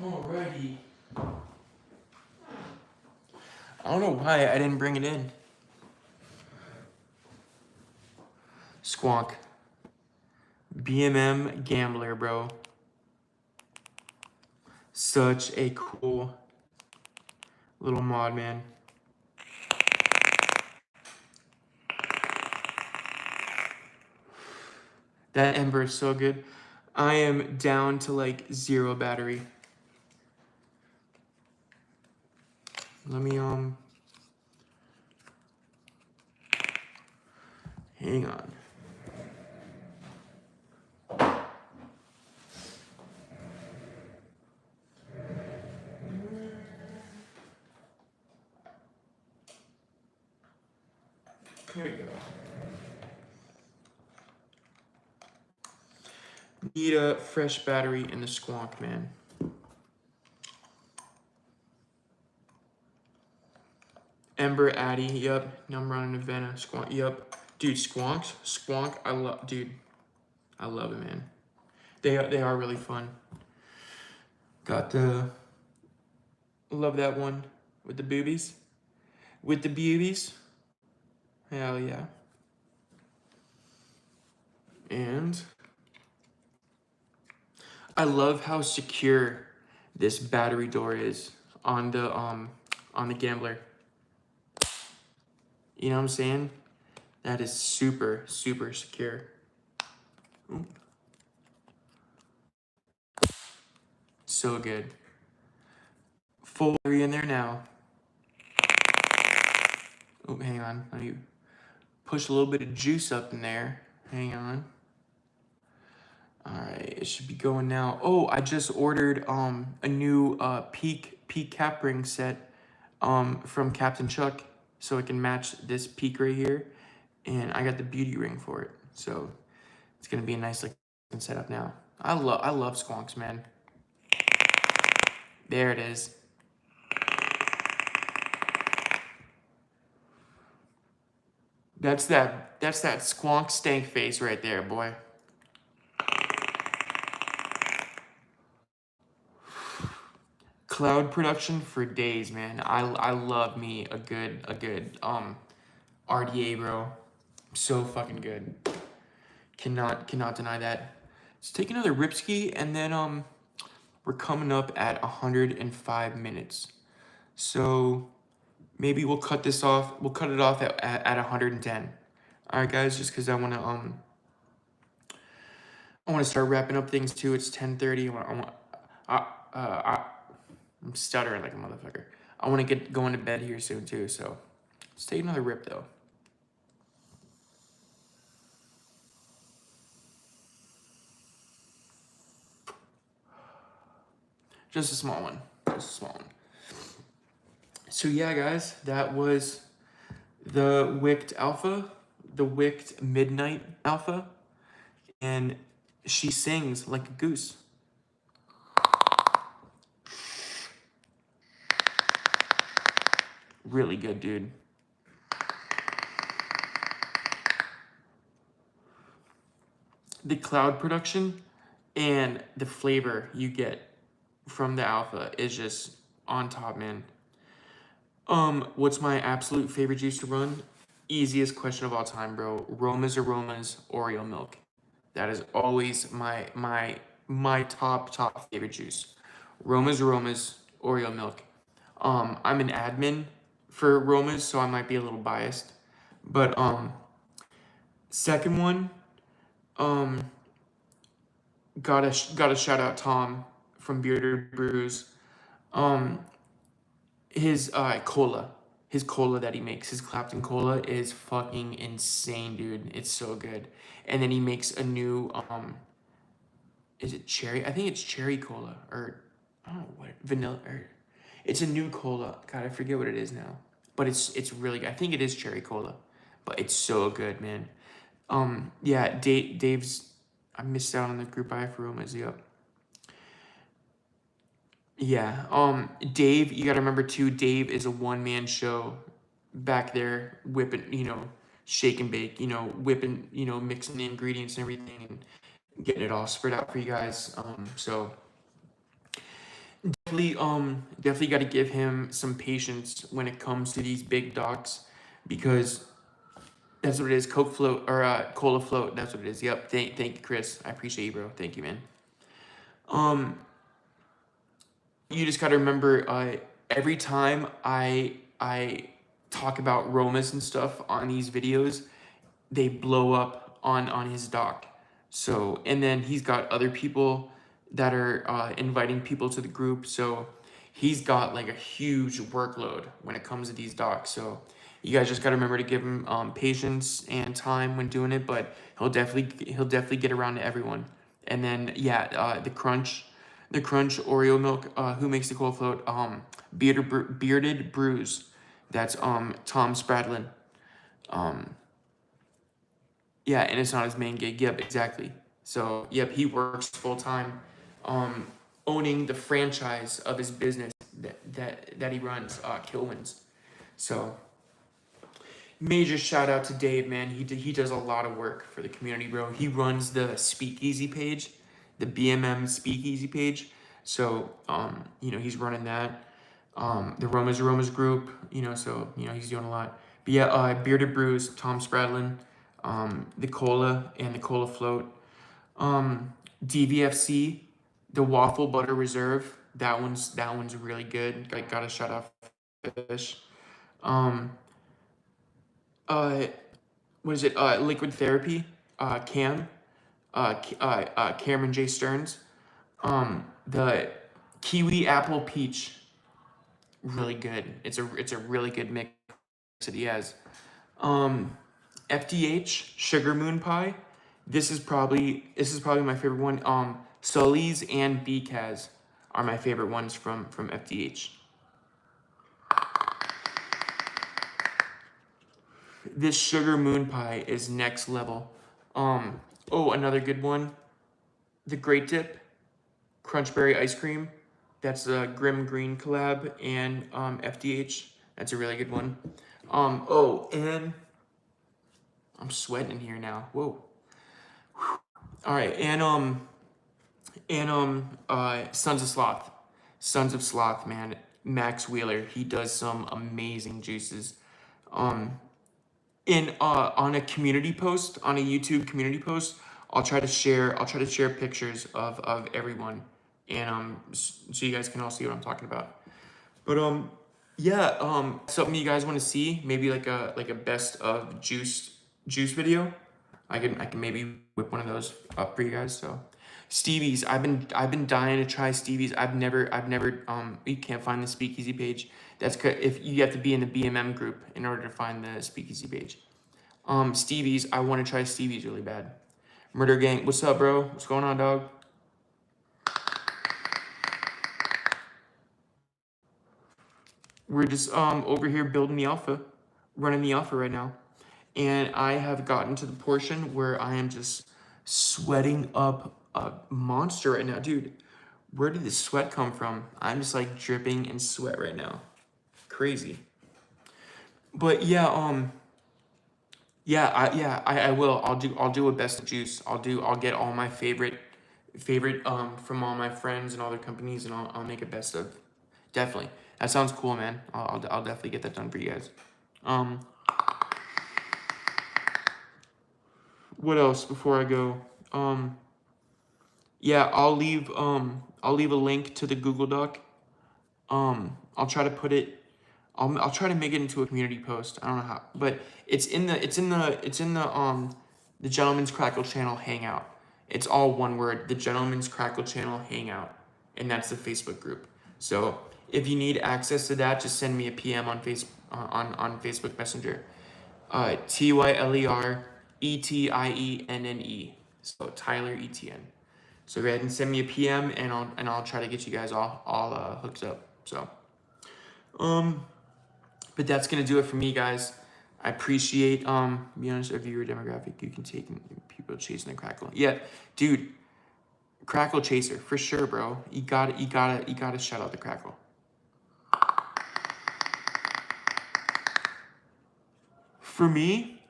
Alrighty. I don't know why I didn't bring it in. Squonk. BMM Gambler, bro. Such a cool little mod, man. That Ember is so good. I am down to like 0 battery. Let me, hang on. Here we go. Need a fresh battery in the squonk, man. Ember Addy, yep. Now I'm running Nevada. Squonk, yep. Dude, squonk, I love, dude. I love it, man. They are really fun. Got the, love that one with the boobies. With the boobies. Hell yeah. And I love how secure this battery door is on the Gambler. You know what I'm saying? That is super secure. Ooh. So good. Full battery in there now. Oh, hang on. Let me push a little bit of juice up in there. Hang on. All right, it should be going now. Oh, I just ordered a new peak cap ring set from Captain Chuck, so it can match this peak right here, and I got the beauty ring for it. So it's gonna be a nice like setup now. I love squonks, man. There it is. That's that squonk stank face right there, boy. Cloud production for days, man. I love me a good RDA, bro. So fucking good. Cannot deny that. Let's take another ripski, and then we're coming up at 105 minutes. So maybe we'll cut this off. We'll cut it off at 110. All right, guys, just because I want to start wrapping up things too. It's 10:30. I'm stuttering like a motherfucker. I want to get going to bed here soon too. So let's take another rip though. Just a small one. Just a small one. So yeah, guys, that was the Wicked Alpha, the Wicked Midnight Alpha, and she sings like a goose. Really good, dude. The cloud production and the flavor you get from the alpha is just on top, man. What's my absolute favorite juice to run? Easiest question of all time, bro. Roma's Aromas Oreo milk. That is always my top favorite juice. Roma's Aromas Oreo milk. I'm an admin for Roma's, so I might be a little biased. But second one, gotta shout out Tom from Bearded Brews. His cola that he makes, his Clapton cola is fucking insane, dude. It's so good. And then he makes a new is it cherry? I think it's cherry cola, or I don't know what, vanilla, or it's a new cola. God, I forget what it is now. But it's really good. I think it is cherry cola. But it's so good, man. Yeah, Dave's, I missed out on the group I for Roma's. Yep. Yeah. Dave, you gotta remember too, Dave is a one-man show back there whipping, shake and bake, whipping, mixing the ingredients and everything and getting it all spread out for you guys. So definitely gotta give him some patience when it comes to these big docs, because that's what it is. Coke float, or cola float, that's what it is. Yep. Thank you, Chris. I appreciate you, bro. Thank you, man. You just got to remember, every time I talk about Romas and stuff on these videos, they blow up on his doc. So, and then he's got other people that are inviting people to the group. So he's got like a huge workload when it comes to these docs. So you guys just got to remember to give him patience and time when doing it, but he'll definitely get around to everyone. And then yeah, the crunch Oreo milk. Who makes the cold float? Bearded Brews. That's Tom Spradlin. Yeah, and it's not his main gig. Yep, exactly. So yep, he works full time, owning the franchise of his business that he runs, Kilwins. So major shout out to Dave, man. He does a lot of work for the community, bro. He runs the Speakeasy page, the BMM Speakeasy page. So he's running that. The Romas group, so he's doing a lot. But yeah, Bearded Brews, Tom Spradlin, the cola and the cola float. DVFC, the Waffle Butter Reserve. That one's really good. I gotta shout out Fish. What is it? Liquid Therapy, Cameron J. Stearns. The Kiwi Apple Peach, really good. It's a really good mix that he has. FDH Sugar Moon Pie. This is probably my favorite one. Sully's and BCAS are my favorite ones from FDH. This Sugar Moon Pie is next level. Another good one. The Great Dip Crunchberry Ice Cream. That's a Grim Green collab and FDH. That's a really good one. And I'm sweating in here now. Whoa. All right, and Sons of Sloth. Sons of Sloth, man. Max Wheeler, he does some amazing juices. On a community post, on a YouTube community post, I'll try to share pictures of everyone, and so you guys can all see what I'm talking about. But Yeah, something you guys want to see, maybe like a best of juice video. I can maybe whip one of those up for you guys. So Stevie's, I've been dying to try Stevie's. I've never you can't find the speakeasy page. That's good if you have to be in the BMM group in order to find the speakeasy page. Stevie's, I want to try Stevie's really bad. Murder Gang, what's up, bro? What's going on, dog? We're just over here building the alpha, running the alpha right now. And I have gotten to the portion where I am just sweating up a monster right now. Dude, where did this sweat come from? I'm just like dripping in sweat right now. Crazy. But I will. I'll do a best of juice. I'll get all my favorite from all my friends and all their companies, and I'll make a best of. Definitely. That sounds cool, man. I'll definitely get that done for you guys. Um what else before I go? Yeah, I'll leave a link to the Google Doc. I'll try to put it. I'll try to make it into a community post. I don't know how, but it's in the Gentleman's Crackle channel hangout. It's all one word. The Gentleman's Crackle channel hangout, and that's the Facebook group. So if you need access to that, just send me a PM on on Facebook Messenger. TYLERETIENNE. So Tyler ETN. So go ahead and send me a PM, and I'll try to get you guys all hooked up. So, but that's gonna do it for me, guys. I appreciate be honest, a viewer demographic you can take people chasing the Crackle. Yeah, dude, Crackle chaser for sure, bro. You gotta shout out the Crackle. For me,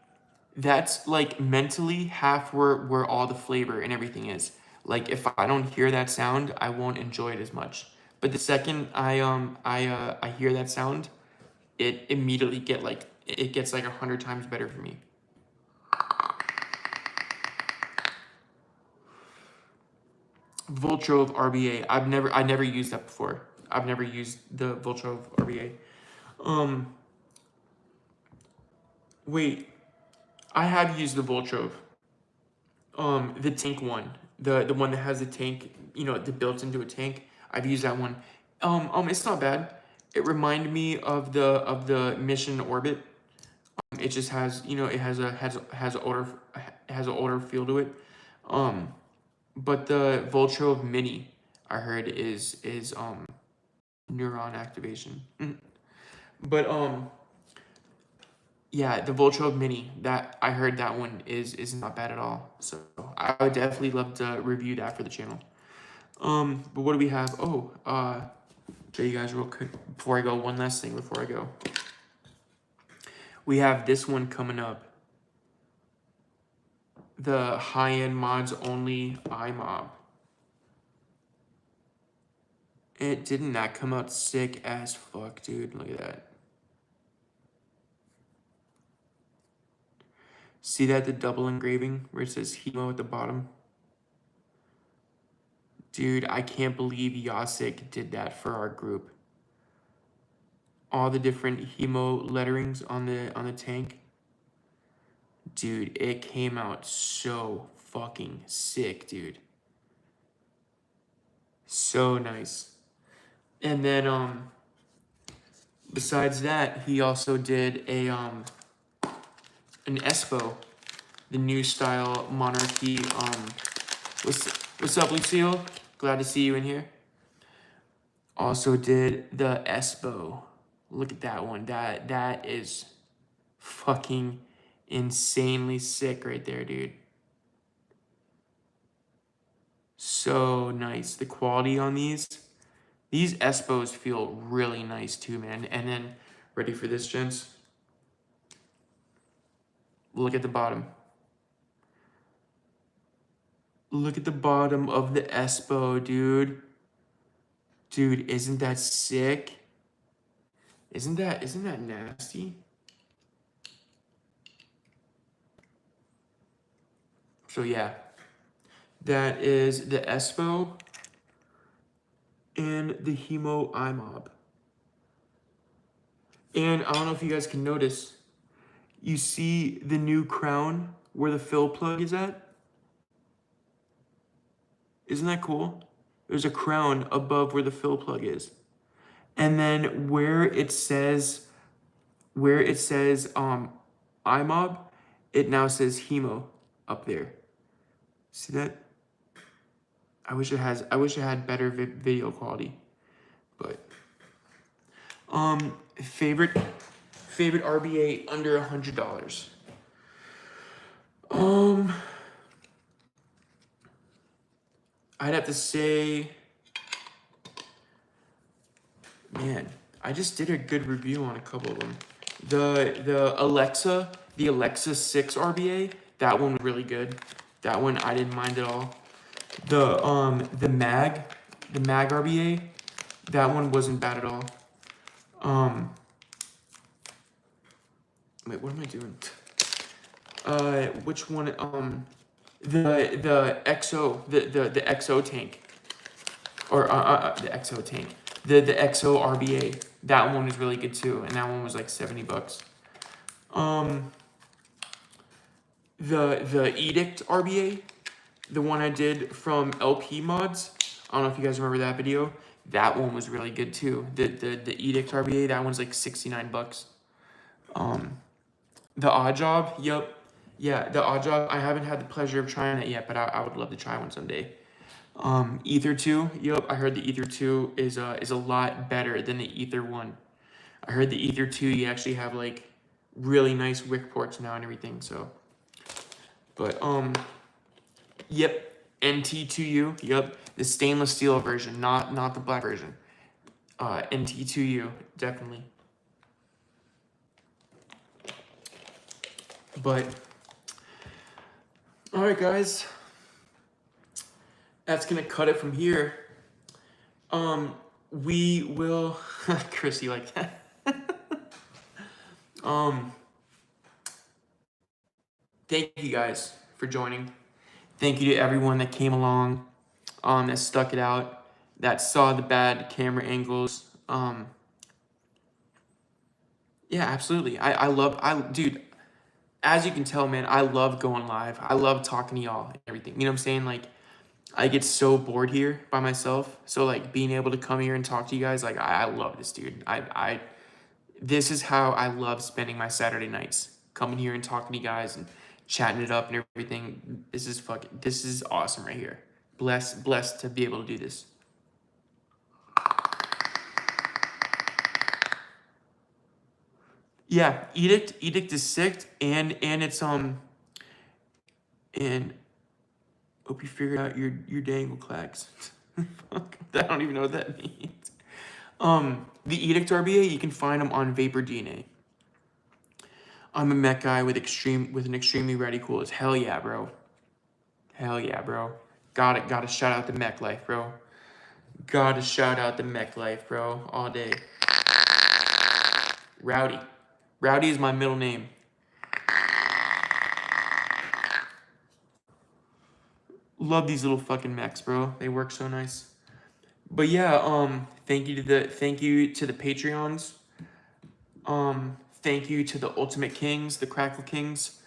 that's like mentally half where all the flavor and everything is. Like if I don't hear that sound, I won't enjoy it as much. But the second I hear that sound, it immediately it gets like 100 times better for me. Voltrove RBA. I never used that before. I've never used the Voltrove RBA. Wait, I have used the Voltrove. The tank one, the one that has the tank, the built into a tank. I've used that one. It's not bad. It reminded me of the Mission Orbit. It just has, it has an older feel to it. But the Voltrove Mini, I heard is neuron activation. But yeah, the Voltrove Mini, that I heard that one is not bad at all. So I would definitely love to review that for the channel. But what do we have? Show you guys real quick before I go. One last thing before I go. We have this one coming up. The high-end mods only iMob. Didn't that come out sick as fuck, dude? Look at that. See that, the double engraving where it says Hemo at the bottom? Dude, I can't believe Yasik did that for our group. All the different Hemo letterings on the tank. Dude, it came out so fucking sick, dude. So nice. And then besides that, he also did an Espo, the new style monarchy. What's up, Lucille? Glad to see you in here. Also did the Espo. Look at that one. That is fucking insanely sick right there, dude. So nice. The quality on these Espos feel really nice too, man. And then, ready for this, gents? Look at the bottom. Look at the bottom of the Espo, dude. Dude, isn't that sick? Isn't that nasty? So yeah, that is the Espo and the Hemo iMob. And I don't know if you guys can notice, you see the new crown where the fill plug is at? Isn't that cool? There's a crown above where the fill plug is. And then where it says iMob, it now says Hemo up there. See that? I wish it had better video quality. But favorite RBA under $100. I'd have to say, man, I just did a good review on a couple of them. The Alexa 6 RBA, that one was really good. That one I didn't mind at all. The Mag RBA, that one wasn't bad at all. Wait, what am I doing? Which one? The XO, the XO tank, or the XO tank, the XO RBA. That one was really good too, and that one was like $70. The Edict RBA, the one I did from LP Mods. I don't know if you guys remember that video. That one was really good too. The Edict RBA, that one's like $69. The Odd Job, yep. Yeah, the Odd Job, I haven't had the pleasure of trying that yet, but I would love to try one someday. Ether 2, yep, I heard the Ether 2 is a lot better than the Ether 1. I heard the Ether 2, you actually have like really nice wick ports now and everything, so. But, yep, NT2U, yep, the stainless steel version, not the black version. NT2U, definitely. But, all right, guys, that's gonna cut it from here. We will, Chris, you like that? Thank you guys for joining. Thank you to everyone that came along, that stuck it out, that saw the bad camera angles. Yeah, absolutely. Dude, as you can tell, man, I love going live. I love talking to y'all and everything. You know what I'm saying? Like, I get so bored here by myself. So like being able to come here and talk to you guys, like I love this, dude. This is how I love spending my Saturday nights. Coming here and talking to you guys and chatting it up and everything. This is awesome right here. Blessed to be able to do this. Yeah, Edict is sick, and it's and hope you figure out your dangle clacks. Fuck, I don't even know what that means. The Edict RBA, you can find them on Vapor DNA. I'm a mech guy with an extremely reticle. Hell yeah, bro. Hell yeah, bro. Gotta shout out the mech life, bro. Gotta shout out the mech life, bro. All day. Rowdy. Rowdy is my middle name. Love these little fucking mechs, bro. They work so nice. But yeah, thank you to the Patreons. Thank you to the Ultimate Kings, the Crackle Kings.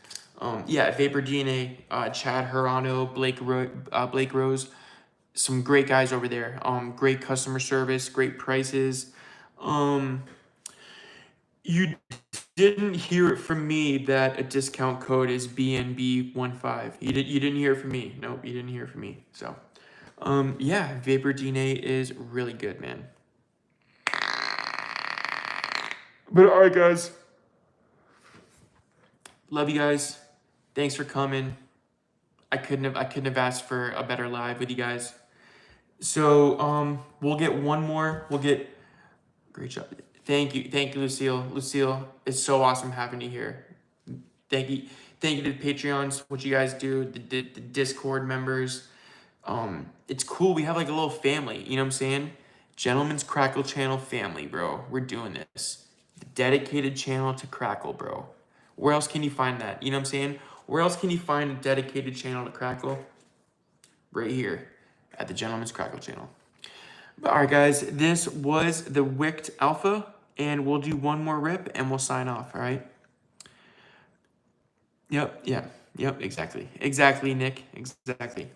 Yeah, Vapor DNA, Chad Hirano, Blake Rose, some great guys over there. Great customer service, great prices. You didn't hear it from me that a discount code is BNB15. You didn't hear it from me. Nope, you didn't hear it from me. So, yeah, Vapor DNA is really good, man. But all right, guys. Love you guys. Thanks for coming. I couldn't have asked for a better live with you guys. So we'll get one more. Great job. Thank you, Lucille. Lucille, it's so awesome having you here. Thank you to the Patreons. What you guys do, the Discord members. It's cool. We have like a little family. You know what I'm saying? Gentleman's Crackle channel family, bro. We're doing this. The dedicated channel to Crackle, bro. Where else can you find that? You know what I'm saying? Where else can you find a dedicated channel to Crackle? Right here at the Gentleman's Crackle channel. But all right, guys, this was the Wicked Alpha, and we'll do one more rip and we'll sign off, all right? Yep, yeah, yep, exactly. Exactly, Nick, exactly.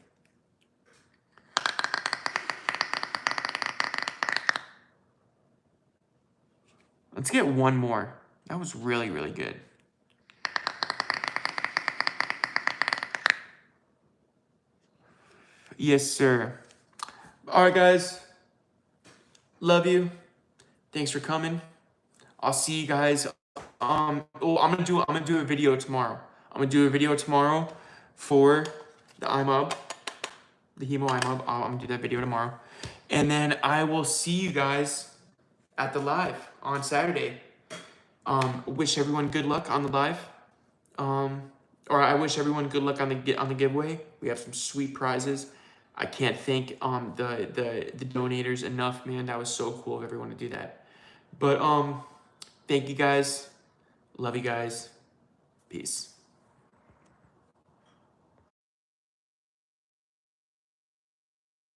Let's get one more. That was really, really good. Yes, sir. All right, guys. Love you. Thanks for coming. I'll see you guys. Oh, I'm gonna do a video tomorrow. I'm gonna do a video tomorrow for the iMob, the Hemo iMob. I'm gonna do that video tomorrow, and then I will see you guys at the live on Saturday. Wish everyone good luck on the live. Or I wish everyone good luck on the giveaway. We have some sweet prizes. I can't thank the donators enough, man. That was so cool of everyone to do that. But thank you guys. Love you guys. Peace.